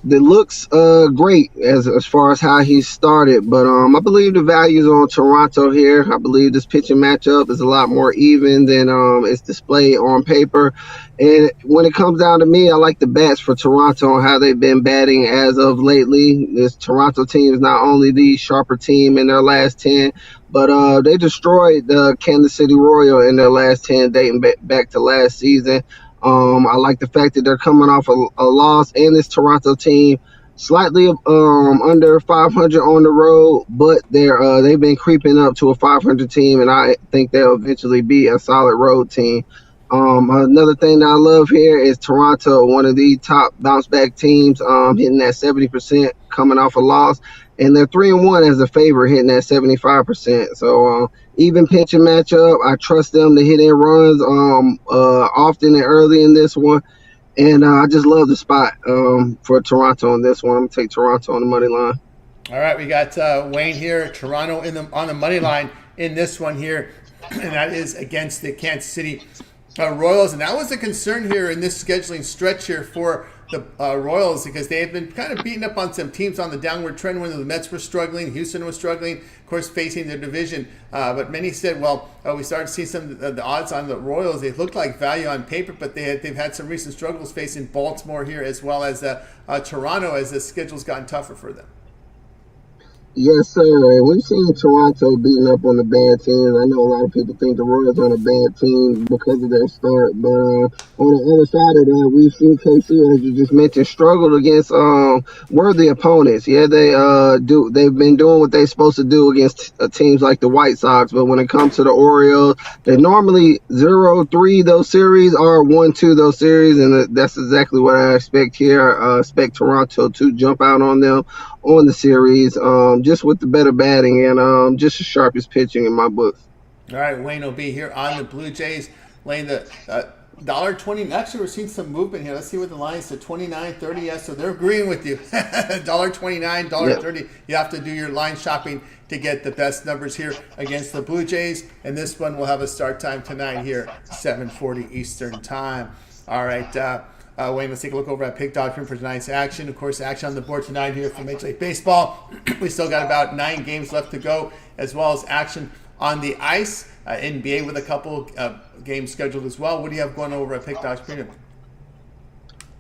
that looks great as far as how he started, but I believe the value's on Toronto here. I believe this pitching matchup is a lot more even than it's displayed on paper. And when it comes down to me, I like the bats for Toronto and how they've been batting as of lately. This Toronto team is not only the sharper team in their last 10, but they destroyed the Kansas City Royal in their last 10, dating back to last season. I like the fact that they're coming off a loss, and this Toronto team slightly under 500 on the road, but they've been creeping up to a 500 team, and I think they'll eventually be a solid road team. Another thing that I love here is Toronto, one of the top bounce back teams, hitting that 70% coming off a loss, and they're 3-1 as a favorite, hitting that 75%. So even pitching matchup, I trust them to hit in runs often and early in this one, and I just love the spot for Toronto on this one. I'm gonna take Toronto on the money line. All right, we got Wayne here, Toronto on the money line in this one here, and that is against the Kansas City Royals, and that was a concern here in this scheduling stretch here for the Royals, because they have been kind of beating up on some teams on the downward trend when the Mets were struggling, Houston was struggling, of course, facing their division. But many said, well, we started to see some of the odds on the Royals. They looked like value on paper, but they've had some recent struggles facing Baltimore here as well as Toronto as the schedule's gotten tougher for them. Yes, sir. And we've seen Toronto beating up on the bad teams. I know a lot of people think the Royals are a bad team because of their start, but on the other side of that, we've seen KC, as you just mentioned, struggled against worthy opponents. Yeah, they've been doing what they're supposed to do against teams like the White Sox, but when it comes to the Orioles, they normally 0-3 those series or 1-2 those series, and that's exactly what I expect here. I expect Toronto to jump out on them on the series, just with the better batting and just the sharpest pitching in my books. All right, Wayne will be here on the Blue Jays, laying the $1.20. Actually, we're seeing some movement here. Let's see what the line is. $29.30. Yes, so they're agreeing with you. $1.29, $1.30. Yep. You have to do your line shopping to get the best numbers here against the Blue Jays. And this one will have a start time tonight here, 7:40 Eastern time. All right, Wayne, let's take a look over at Pick Dog for tonight's action. Of course, action on the board tonight here for Major League Baseball. We still got about 9 games left to go, as well as action on the ice. NBA with a couple games scheduled as well. What do you have going over at Pick Dog's Premium?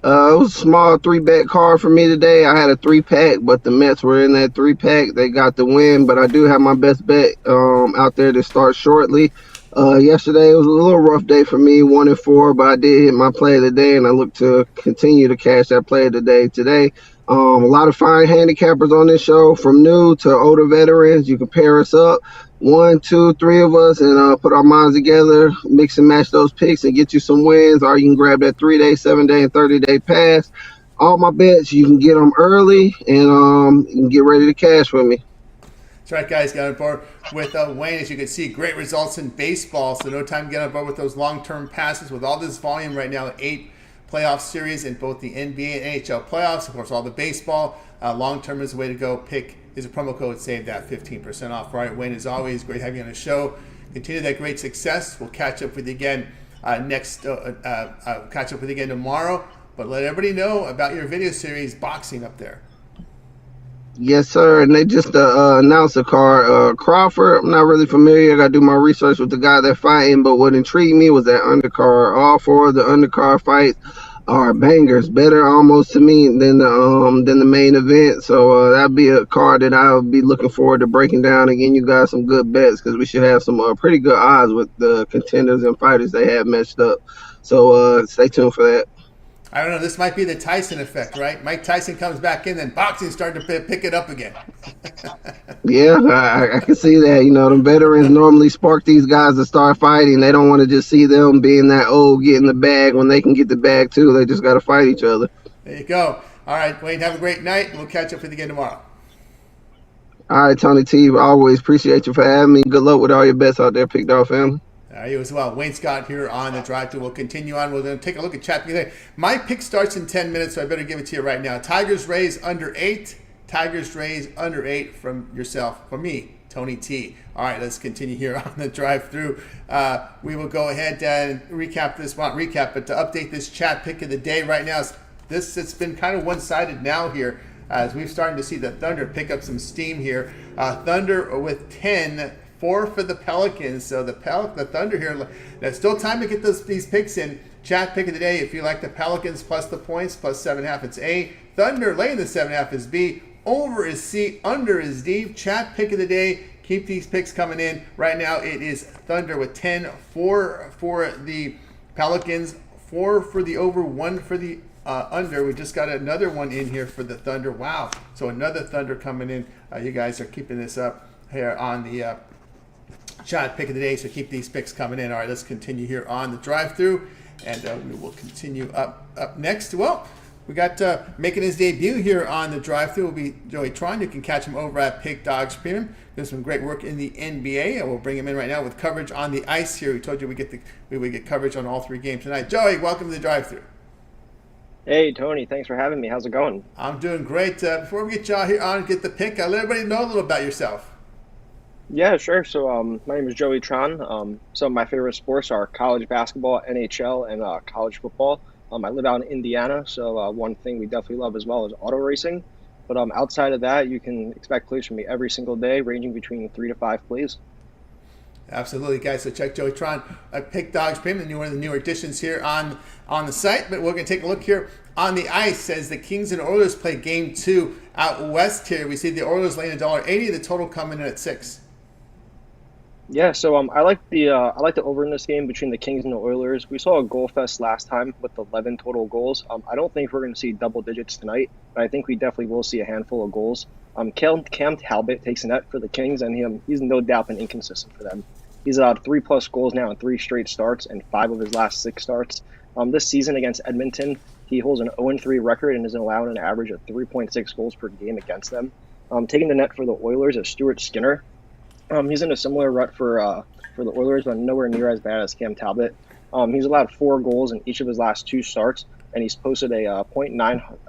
It was a small 3-bet card for me today. I had a 3-pack, but the Mets were in that 3-pack. They got the win, but I do have my best bet out there to start shortly. Yesterday it was a little rough day for me, 1-4, but I did hit my play of the day, and I look to continue to cash that play of the day today. A lot of fine handicappers on this show, from new to older veterans. You can pair us up, 1, 2, 3 of us, and put our minds together, mix and match those picks, and get you some wins. Or you can grab that 3-day, 7-day, and 30-day pass. All my bets, you can get them early, and you can get ready to cash with me. That's right, guys. Got on board with Wayne. As you can see, great results in baseball. So no time to get on board with those long-term passes. With all this volume right now, 8 playoff series in both the NBA and NHL playoffs. Of course, all the baseball. Long-term is the way to go. Pick is a promo code. Save that 15% off. All right, Wayne, as always, great having you on the show. Continue that great success. We'll catch up with you again catch up with you again tomorrow. But let everybody know about your video series, Boxing, up there. Yes, sir. And they just announced a card. Crawford, I'm not really familiar. I got to do my research with the guy they're fighting. But what intrigued me was that undercard. All 4 of the undercard fights are bangers, better almost to me than the main event. So that'd be a card that I'll be looking forward to breaking down again. You got some good bets because we should have some pretty good odds with the contenders and fighters they have matched up. So stay tuned for that. I don't know. This might be the Tyson effect, right? Mike Tyson comes back in, then boxing's starting to pick it up again. Yeah, I can see that. You know, the veterans normally spark these guys to start fighting. They don't want to just see them being that old, getting the bag when they can get the bag too. They just got to fight each other. There you go. All right, Wayne, have a great night. We'll catch up with you again tomorrow. All right, Tony T, always appreciate you for having me. Good luck with all your bets out there, Pick Dog family. You as well. Wayne Scott here on the Drive Thru. We'll continue on. We're going to take a look at chat today. My pick starts in 10 minutes, so I better give it to you right now. Tigers Rays under 8. Tigers Rays under 8 from yourself, from me, Tony T. All right, let's continue here on the Drive Thru. We will go ahead and recap this. Well, not recap, but to update this chat pick of the day right now. It's been kind of one-sided now here as we've started to see the Thunder pick up some steam here. Thunder with 10. 4 for the Pelicans. So the Thunder here, there's still time to get these picks in. Chat pick of the day, if you like the Pelicans plus the points, plus 7.5, it's A. Thunder laying the 7.5 is B. Over is C. Under is D. Chat pick of the day. Keep these picks coming in. Right now it is Thunder with 10. 4 for the Pelicans. 4 for the over. 1 for the under. We just got another one in here for the Thunder. Wow. So another Thunder coming in. You guys are keeping this up here on the chat pick of the day, so keep these picks coming in. All right, let's continue here on the Drive Thru, and we will continue up next. Well, we got making his debut here on the Drive Thru will be Joey Tron. You can catch him over at Pick Dogs Premium. Doing some great work in the NBA, and we'll bring him in right now with coverage on the ice here. We told you we would get coverage on all 3 games tonight. Joey, welcome to the Drive Thru. Hey, Tony, thanks for having me. How's it going? I'm doing great. Before we get y'all here on and get the pick, let everybody know a little about yourself. Yeah, sure. So my name is Joey Tron. Some of my favorite sports are college basketball, NHL, and college football. I live out in Indiana, so one thing we definitely love as well is auto racing. But outside of that, you can expect plays from me every single day, ranging between 3 to 5 plays. Absolutely, guys. So check Joey Tron at Pick Dogs Premium, one of the newer additions here on the site. But we're going to take a look here on the ice as the Kings and Oilers play Game 2 out west here. We see the Oilers laying $1.80, the total coming in at 6. Yeah, so I like the over in this game between the Kings and the Oilers. We saw a goal fest last time with 11 total goals. I don't think we're going to see double digits tonight, but I think we definitely will see a handful of goals. Cam Talbot takes a net for the Kings, and he's no doubt been inconsistent for them. He's allowed 3+ goals now in 3 straight starts and 5 of his last 6 starts. This season against Edmonton, he holds an 0-3 record and is allowing an average of 3.6 goals per game against them. Taking the net for the Oilers is Stuart Skinner. He's in a similar rut for the Oilers, but nowhere near as bad as Cam Talbot. He's allowed 4 goals in each of his last 2 starts, and he's posted a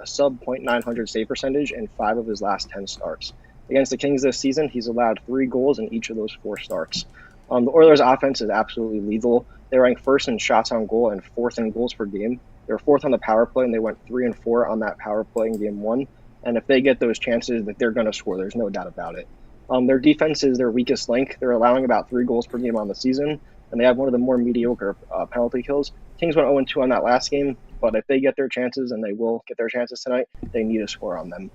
sub .900 save percentage in 5 of his last 10 starts. Against the Kings this season, he's allowed 3 goals in each of those 4 starts. The Oilers' offense is absolutely lethal. They rank 1st in shots on goal and 4th in goals per game. They're 4th on the power play, and they went 3-4 on that power play in Game 1. And if they get those chances, that they're going to score. There's no doubt about it. Their defense is their weakest link. They're allowing about 3 goals per game on the season, and they have one of the more mediocre penalty kills. Kings went 0-2 on that last game, but if they get their chances, and they will get their chances tonight, they need a score on them.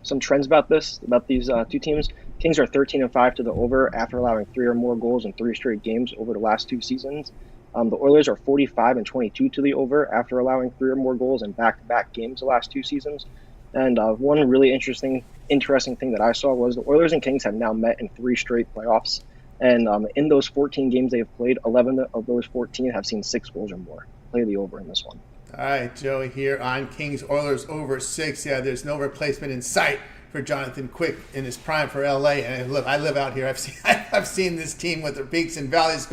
Some trends about these 2 teams. Kings are 13-5 to the over after allowing 3 or more goals in 3 straight games over the last 2 seasons. The Oilers are 45-22 to the over after allowing 3 or more goals in back-to-back games the last 2 seasons. And one really interesting thing that I saw was the Oilers and Kings have now met in 3 straight playoffs. And in those 14 games they've played, 11 of those 14 have seen 6 goals or more. Play the over in this one. All right, Joey here on Kings Oilers over 6. Yeah, there's no replacement in sight for Jonathan Quick in his prime for LA. And look, I live out here. I've seen this team with their peaks and valleys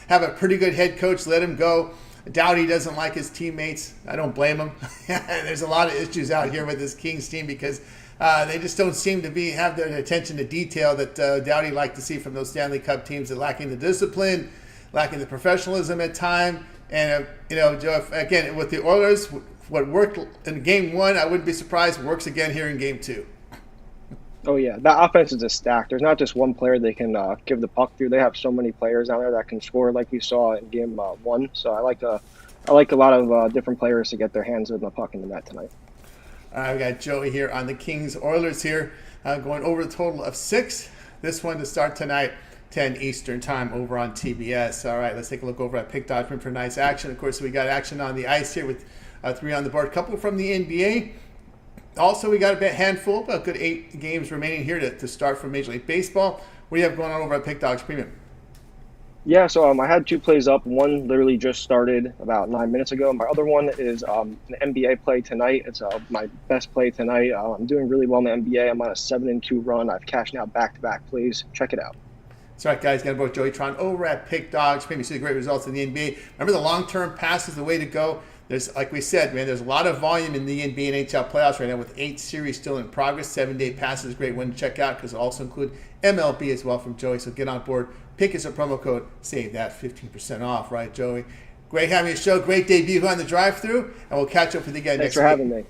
have a pretty good head coach. Let him go. Doubt he doesn't like his teammates. I don't blame him. There's a lot of issues out here with this Kings team because they just don't seem to have their attention to detail that Doughty liked to see from those Stanley Cup teams. That lacking the discipline, lacking the professionalism at time. And Joe, again with the Oilers, what worked in Game 1, I wouldn't be surprised works again here in Game 2. Oh yeah, that offense is a stack. There's not just one player they can give the puck through. They have so many players out there that can score, like we saw in Game 1. So I like I like a lot of different players to get their hands on the puck in the net tonight. All right, we got Joey here on the Kings Oilers here, going over the total of 6. This one to start tonight, 10 Eastern time over on TBS. All right, let's take a look over at Pick Dodgman for nice action. Of course, we got action on the ice here with 3 on the board. A couple from the NBA. Also, we got a handful, a good 8 games remaining here to start from Major League Baseball. What do you have going on over at Pick Dogs Premium? Yeah, so I had 2 plays up. One literally just started about 9 minutes ago. My other one is an NBA play tonight. It's my best play tonight. I'm doing really well in the NBA. I'm on a 7-2 run. I've cashed out back-to-back plays. Check it out. That's right, guys. Got both Joey Tron over at Pick Dogs. Maybe see the great results in the NBA. Remember, the long-term pass is the way to go. There's, like we said, man, there's a lot of volume in the NBA and NHL playoffs right now with 8 series still in progress. 7-day pass is a great one to check out because it'll also include MLB as well from Joey. So get on board. Pick us a promo code. Save that 15% off, right, Joey? Great having you show. Great debut on the drive-through. And we'll catch up with you again next week. Thanks for having me.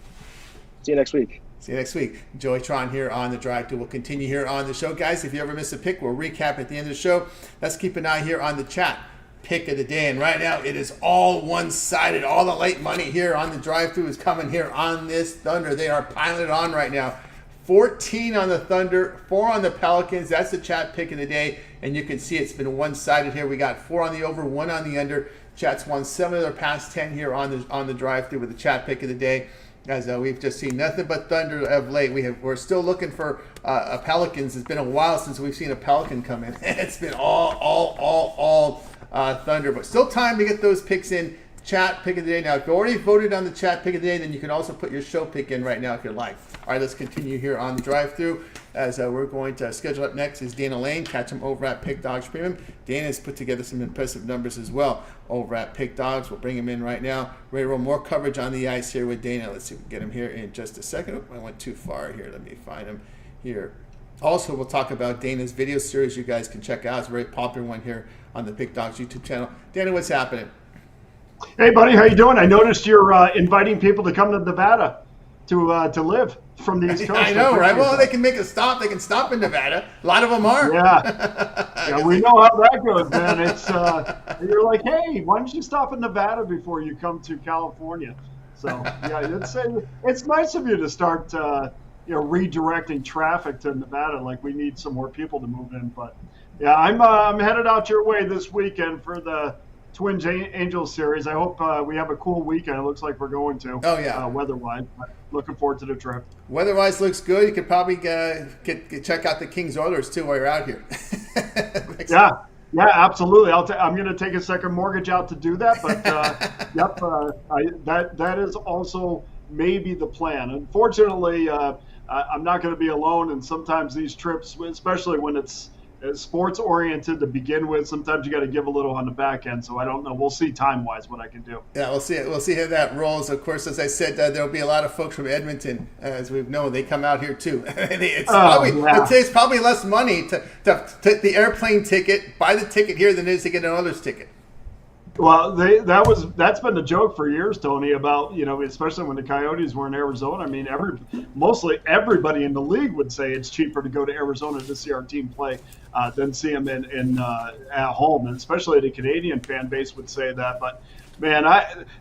See you next week. See you next week. Joey Tron here on the drive-through. We'll continue here on the show. Guys, if you ever miss a pick, we'll recap at the end of the show. Let's keep an eye here on the chat. Pick of the day, and right now it is all one-sided. All the late money here on the drive-through is coming here on this Thunder. They are piling it on right now. 14 on the Thunder, 4 on the Pelicans. That's the chat pick of the day, and you can see it's been one-sided here. We got 4 on the over, 1 on the under. Chat's won 7 of their past 10 here on the drive-through with the chat pick of the day. As we've just seen nothing but Thunder of late. We're still looking for a Pelicans. It's been a while since we've seen a Pelican come in. It's been all Thunder, but still time to get those picks in. Chat pick of the day. Now, if you already voted on the chat pick of the day, then you can also put your show pick in right now if you'd like. All right, let's continue here on the drive-through. As we're going to schedule up next is Dana Lane. Catch him over at Pick Dogs Premium. Dana's put together some impressive numbers as well over at Pick Dogs. We'll bring him in right now. Ready to roll more coverage on the ice here with Dana. Let's see if we can get him here in just a second. Oh, I went too far here. Let me find him here. Also, we'll talk about Dana's video series you guys can check out. It's a very popular one here on the Pick Dogs YouTube channel. Dana, what's happening? Hey, buddy, how you doing? I noticed you're inviting people to come to Nevada to live from the East Coast. I know, right? Well, they can make a stop. They can stop in Nevada. A lot of them are. Yeah, we know how that goes, man. It's you're like, hey, why don't you stop in Nevada before you come to California? So yeah, it's nice of you to start redirecting traffic to Nevada. Like, we need some more people to move in. But yeah, I'm headed out your way this weekend for the Twins Angels series. I hope we have a cool weekend. It looks like we're going to. Oh, yeah. Weather-wise. But looking forward to the trip. Weather-wise looks good. You could probably check out the Kings Oilers, too, while you're out here. Yeah, absolutely. I'm going to take a second mortgage out to do that. But, that is also maybe the plan. Unfortunately, I'm not going to be alone. And sometimes these trips, especially when it's sports oriented to begin with, sometimes you got to give a little on the back end. So I don't know. We'll see time wise what I can do. Yeah, we'll see how that rolls. Of course, as I said, there'll be a lot of folks from Edmonton, as we've known. They come out here too. It's probably less money to take the airplane ticket, buy the ticket here than it is to get an Oilers ticket. Well, that's been the joke for years, Tony, about, especially when the Coyotes were in Arizona. I mean, mostly everybody in the league would say it's cheaper to go to Arizona to see our team play than see them at home, and especially the Canadian fan base would say that. But man,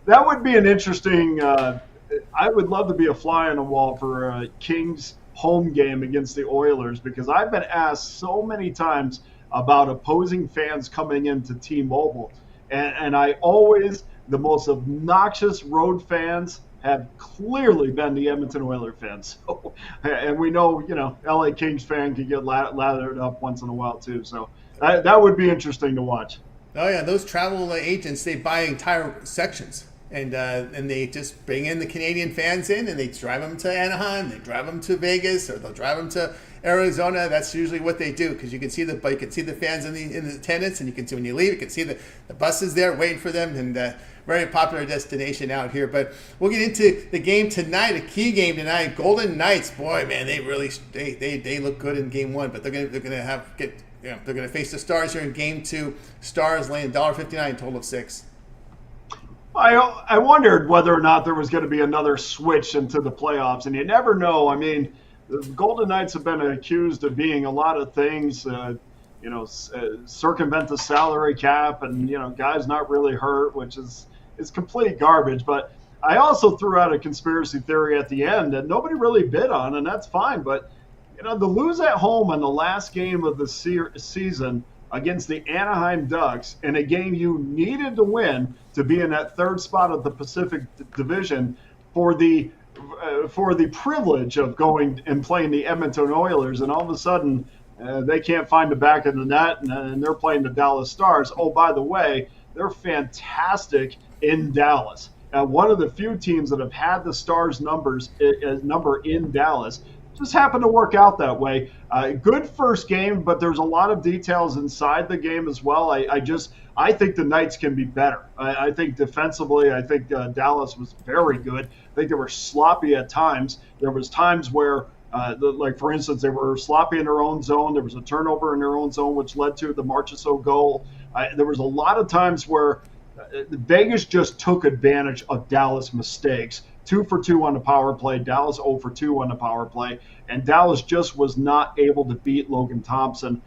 that would be an interesting. I would love to be a fly on the wall for a Kings home game against the Oilers, because I've been asked so many times about opposing fans coming into T-Mobile. And I always, the most obnoxious road fans have clearly been the Edmonton Oilers fans. So, and we know, LA Kings fan can get lathered up once in a while too. So that would be interesting to watch. Oh yeah, those travel agents, they buy entire sections. And they just bring in the Canadian fans in, and they drive them to Anaheim, they drive them to Vegas, or they'll drive them to Arizona. That's usually what they do, because you can see the fans in the attendance, and you can see when you leave, you can see the buses there waiting for them, and very popular destination out here. But we'll get into the game tonight, a key game tonight. Golden Knights, boy, man, they really they look good in game one, but they're gonna face the Stars here in game two. Stars laying $1.59, total of 6. I wondered whether or not there was going to be another switch into the playoffs, and you never know. I mean, the Golden Knights have been accused of being a lot of things, circumvent the salary cap, and guys not really hurt, which is is complete garbage. But I also threw out a conspiracy theory at the end that nobody really bid on, and that's fine. But to lose at home in the last game of the season against the Anaheim Ducks in a game you needed to win to be in that third spot of the Pacific Division for the privilege of going and playing the Edmonton Oilers, and all of a sudden they can't find the back of the net, and they're playing the Dallas Stars. Oh, by the way, they're fantastic in Dallas. One of the few teams that have had the Stars number in Dallas. Just happened to work out that way. Good first game, but there's a lot of details inside the game as well. I think the Knights can be better. I think defensively, I think Dallas was very good. I think they were sloppy at times. There was times where, like for instance, they were sloppy in their own zone. There was a turnover in their own zone, which led to the Marchessault goal. There was a lot of times where Vegas just took advantage of Dallas mistakes. 2 for 2 on the power play. Dallas 0 for 2 on the power play. And Dallas just was not able to beat Logan Thompson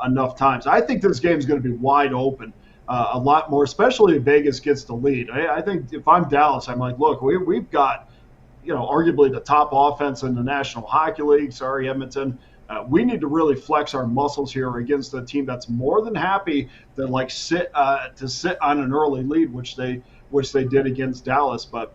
enough times. I think this game is going to be wide open a lot more, especially if Vegas gets the lead. I think if I'm Dallas, I'm like, look, we've got, arguably the top offense in the National Hockey League. Sorry, Edmonton. We need to really flex our muscles here against a team that's more than happy to sit on an early lead, which they did against Dallas. But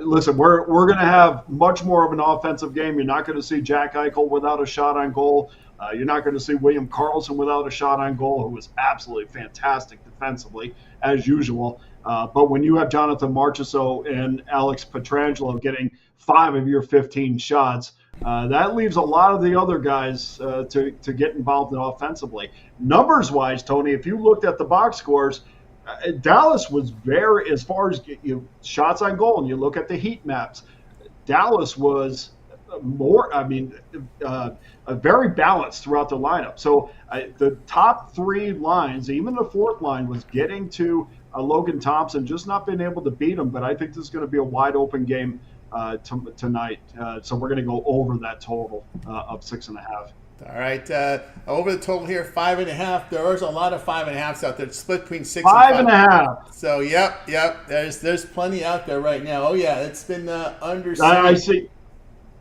listen, we're going to have much more of an offensive game. You're not going to see Jack Eichel without a shot on goal. You're not going to see William Karlsson without a shot on goal, who was absolutely fantastic defensively, as usual. But when you have Jonathan Marchessault and Alex Pietrangelo getting 5 of your 15 shots, that leaves a lot of the other guys to get involved in offensively. Numbers-wise, Tony, if you looked at the box scores, Dallas was very, as far as shots on goal, and you look at the heat maps, Dallas was very balanced throughout the lineup. So the top 3 lines, even the 4th line, was getting to Logan Thompson, just not being able to beat him. But I think this is going to be a wide open game tonight. So we're going to go over that total of 6.5. All right, over the total here, 5.5. There's a lot of 5.5s out there. It's split between 6 and 5. 5.5. So yep. There's plenty out there right now. Oh yeah, it's been under. I see.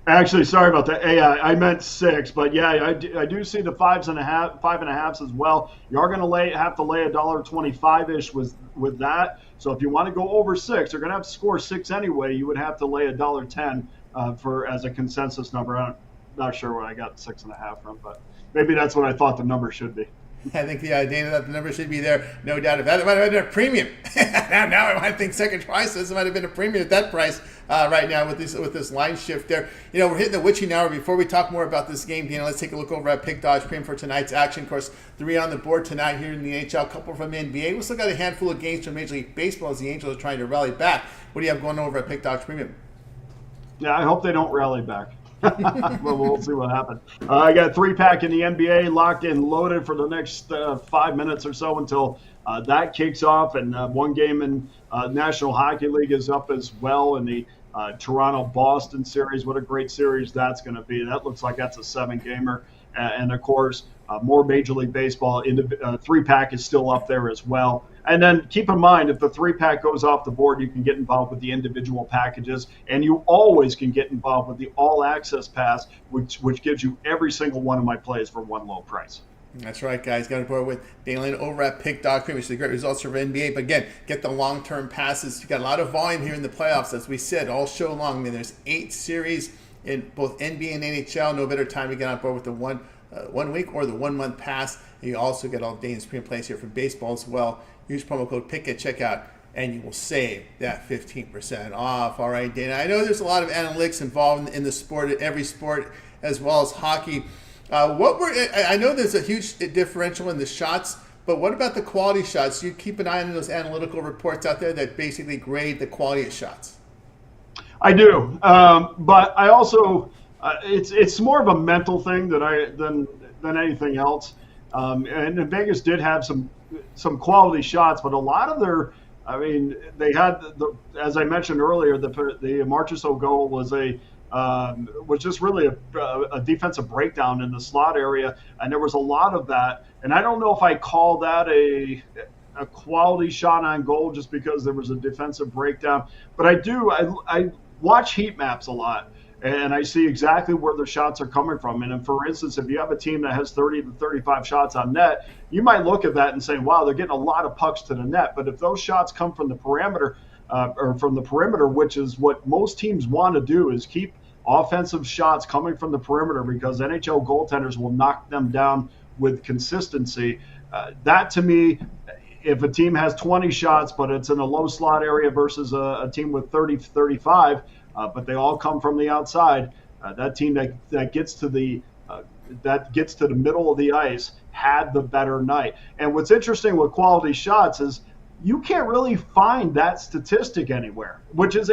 Actually, sorry about that. I meant 6, but yeah, I do see the 5.5s as well. You are going to have to lay $1.25-ish with that. So if you want to go over 6, you're going to have to score 6 anyway. You would have to lay $1.10 for as a consensus number. I'm not sure where I got 6.5 from, but maybe that's what I thought the number should be. I think the idea that the number should be there, no doubt about it. It might have been a premium. now I might think second prices. It might have been a premium at that price right now with this line shift there. We're hitting the witching hour. Before we talk more about this game, Dana, let's take a look over at Pick Dodge Premium for tonight's action. Of course, 3 on the board tonight here in the NHL, a couple from NBA. We still got a handful of games from Major League Baseball as the Angels are trying to rally back. What do you have going over at Pick Dodge Premium? Yeah, I hope they don't rally back. Well, we'll see what happens. I got a 3-pack in the NBA locked and loaded for the next 5 minutes or so until that kicks off. And one game in National Hockey League is up as well in the Toronto-Boston series. What a great series that's going to be. That looks like that's a 7-gamer. And, of course, more Major League Baseball. 3-pack is still up there as well. And then keep in mind, if the 3-pack goes off the board, you can get involved with the individual packages. And you always can get involved with the all-access pass, which gives you every single one of my plays for one low price. That's right, guys. Got to board with Dana over at Pick.com. Which is great results for NBA. But again, get the long-term passes. You got a lot of volume here in the playoffs, as we said, all show long. I mean, there's 8 series in both NBA and NHL. No better time to get on board with the 1 week or the 1 month pass. And you also get all Dana's premium plays here for baseball as well. Use promo code PICK at checkout, and you will save that 15% off. All right, Dana. I know there's a lot of analytics involved in the sport, every sport, as well as hockey. I know there's a huge differential in the shots, but what about the quality shots? You keep an eye on those analytical reports out there that basically grade the quality of shots. I do, but I also it's more of a mental thing than anything else. And Vegas did have some quality shots, but a lot of they had as I mentioned earlier, the Marchessault goal was just really a defensive breakdown in the slot area, and there was a lot of that. And I don't know if I call that a quality shot on goal just because there was a defensive breakdown. But I watch heat maps a lot, and I see exactly where the shots are coming from. And for instance, if you have a team that has 30 to 35 shots on net, you might look at that and say, wow, they're getting a lot of pucks to the net. But if those shots come from the perimeter, which is what most teams want to do, is keep offensive shots coming from the perimeter, because NHL goaltenders will knock them down with consistency. That to me, if a team has 20 shots, but it's in a low slot area versus a team with 30 to 35, but they all come from the outside, that team that gets to the middle of the ice had the better night. And what's interesting with quality shots is you can't really find that statistic anywhere, which is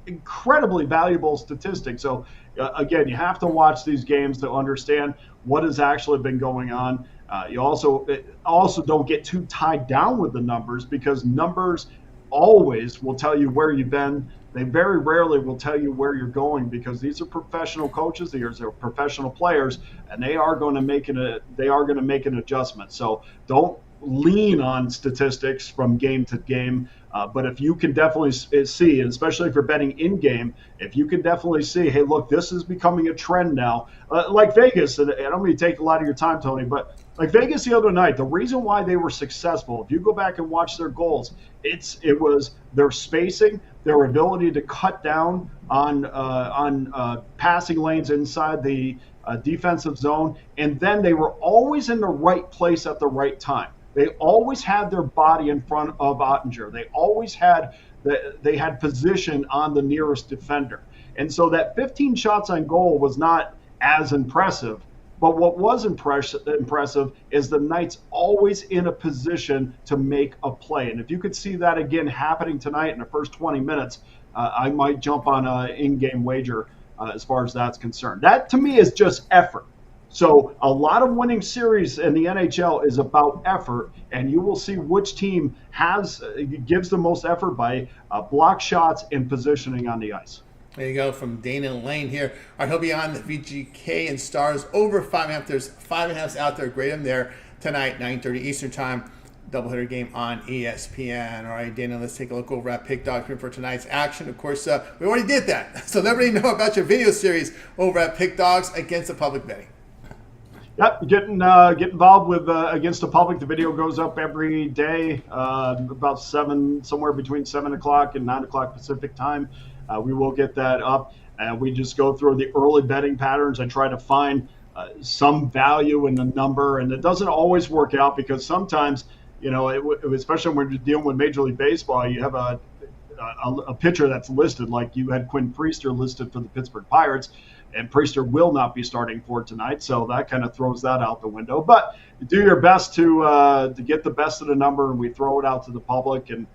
incredibly valuable statistic. So again, you have to watch these games to understand what has actually been going on. You also don't get too tied down with the numbers, because numbers always will tell you where you've been. They very rarely will tell you where you're going, because these are professional coaches, these are professional players, and they are going to make an adjustment. So don't lean on statistics from game to game. But if you can definitely see, and especially if you're betting in game, if you can definitely see, hey, look, this is becoming a trend now. Like Vegas, and I don't mean to take a lot of your time, Tony, but like Vegas the other night, the reason why they were successful, if you go back and watch their goals, it was their spacing, their ability to cut down on passing lanes inside the defensive zone, and then they were always in the right place at the right time. They always had their body in front of Ottinger. They always had position on the nearest defender. And so that 15 shots on goal was not as impressive. But what was impressive is the Knights always in a position to make a play. And if you could see that again happening tonight in the first 20 minutes, I might jump on an in-game wager as far as that's concerned. That, to me, is just effort. So a lot of winning series in the NHL is about effort, and you will see which team gives the most effort by block shots and positioning on the ice. There you go, from Dana Lane here. All right, he'll be on the VGK and Stars over 5.5. There's 5.5s out there. Grade them there tonight, 9:30 Eastern Time. Doubleheader game on ESPN. All right, Dana, let's take a look over at Pick Dogs for tonight's action. Of course, we already did that. So let everybody know about your video series over at Pick Dogs against the public betting. Yep, get involved with Against the Public. The video goes up every day, about somewhere between 7 o'clock and 9 o'clock Pacific time. We will get that up, and we just go through the early betting patterns and try to find some value in the number. And it doesn't always work out, because sometimes, especially when you're dealing with Major League Baseball, you have a pitcher that's listed, like you had Quinn Priester listed for the Pittsburgh Pirates, and Priester will not be starting for tonight, so that kind of throws that out the window. But do your best to get the best of the number, and we throw it out to the public, and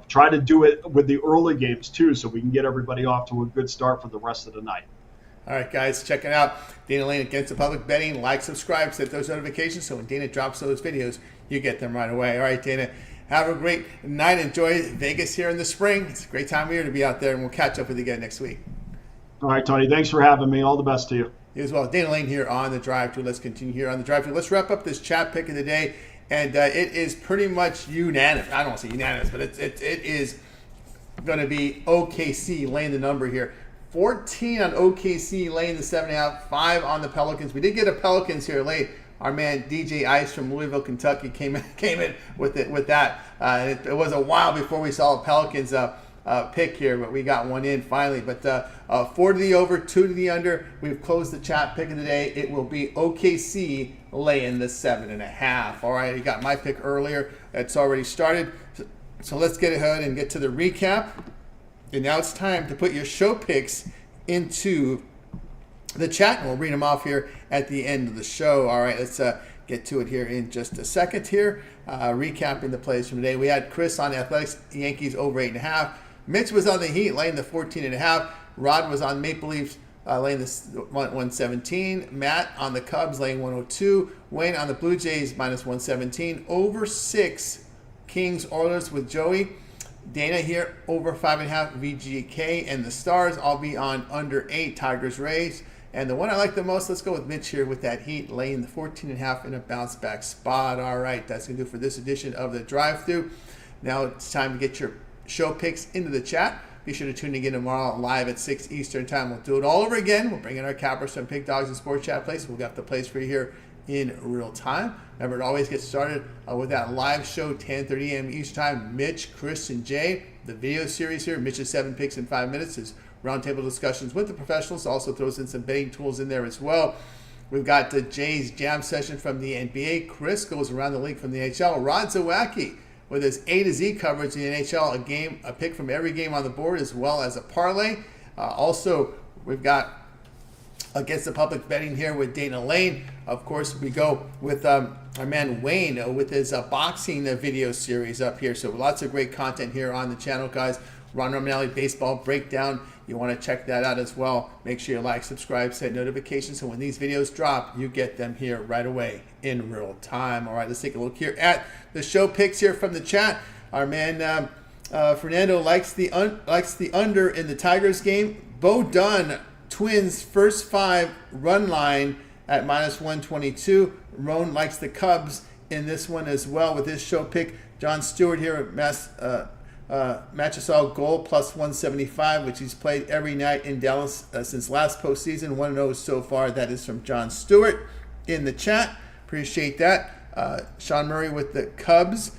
try to do it with the early games too, so we can get everybody off to a good start for the rest of the night. All right, guys, check it out. Dana Lane Against the Public Betting. Like, subscribe, set those notifications, so when Dana drops those videos, you get them right away. All right, Dana, have a great night. Enjoy Vegas here in the spring. It's a great time of year to be out there, and we'll catch up with you again next week. All right, Tony, thanks for having me. All the best to you. You as well. Dana Lane here on the Drive Thru. Let's continue here on the Drive Thru. Let's wrap up this chat pick of the day, and it is pretty much unanimous. I don't want to say unanimous, but it is going to be OKC laying the number here. 14 on OKC laying the 7.5, 5 on the Pelicans. We did get a Pelicans here late. Our man DJ Ice from Louisville, Kentucky came in with that. It was a while before we saw a Pelicans pick here, but we got one in finally. But 4 to the over, 2 to the under. We've closed the chat pick of the day. It will be OKC laying the 7.5. All right, you got my pick earlier. It's already started. So let's get ahead and get to the recap. And now it's time to put your show picks into the chat, and we'll read them off here at the end of the show. All right, let's get to it here in just a second here. Recapping the plays from today. We had Chris on Athletics, Yankees over 8.5. Mitch was on the Heat, laying the 14.5. Rod was on Maple Leafs, laying the 117. Matt on the Cubs, laying 102. Wayne on the Blue Jays, minus 117. Over 6, Kings Oilers with Joey. Dana here, over 5.5 VGK, and the Stars. I'll be on under 8, Tigers Rays. And the one I like the most, let's go with Mitch here with that Heat, laying the 14.5 in a bounce back spot. All right, that's going to do it for this edition of the drive-thru. Now it's time to get your show picks into the chat. Be sure to tune in again tomorrow live at 6 Eastern time. We'll do it all over again. We'll bring in our cappers from Pick Dogs and Sports Chat Place. We'll get the place for you here in real time. Remember, it always gets started with that live show, 10:30 a.m. Eastern time. Mitch, Chris, and Jay. The video series here, Mitch's 7 picks in 5 minutes, is roundtable discussions with the professionals. Also throws in some betting tools in there as well. We've got Jay's jam session from the NBA. Chris goes around the league from the NHL. Rod Zawacky with his A to Z coverage in the NHL, a pick from every game on the board, as well as a parlay. Also, we've got Against the Public betting here with Dana Lane. Of course, we go with our man Wayne with his boxing video series up here. So lots of great content here on the channel, guys. Ron Romanelli Baseball Breakdown. You want to check that out as well. Make sure you like, subscribe, set notifications, so when these videos drop, you get them here right away in real time. All right, let's take a look here at the show picks here from the chat. Our man Fernando likes the under in the Tigers game. Bo Dunn, Twins first 5 run line at -122. Roan likes the Cubs in this one as well with his show pick. John Stewart here at Machasal goal +175, which he's played every night in Dallas since last postseason. 1-0 so far. That is from John Stewart in the chat. Appreciate that. Sean Murray with the Cubs.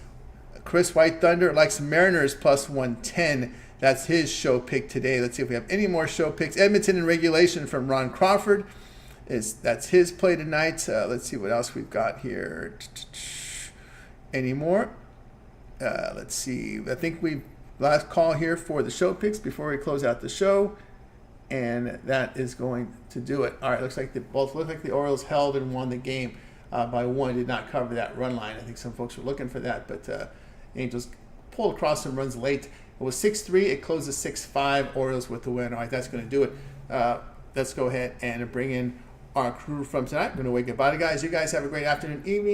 Chris White Thunder likes Mariners +110. That's his show pick today. Let's see if we have any more show picks. Edmonton in regulation from Ron Crawford. That's his play tonight. Let's see what else we've got here. Any more? Let's see. I think last call here for the show picks before we close out the show, and that is going to do it. All right, looks like the Orioles held and won the game by 1. Did not cover that run line. I think some folks were looking for that, but Angels pulled across some runs late. It was 6-3. It closes 6-5. Orioles with the win. All right, that's going to do it. Let's go ahead and bring in our crew from tonight. I'm going to wave goodbye to guys. You guys have a great afternoon, evening.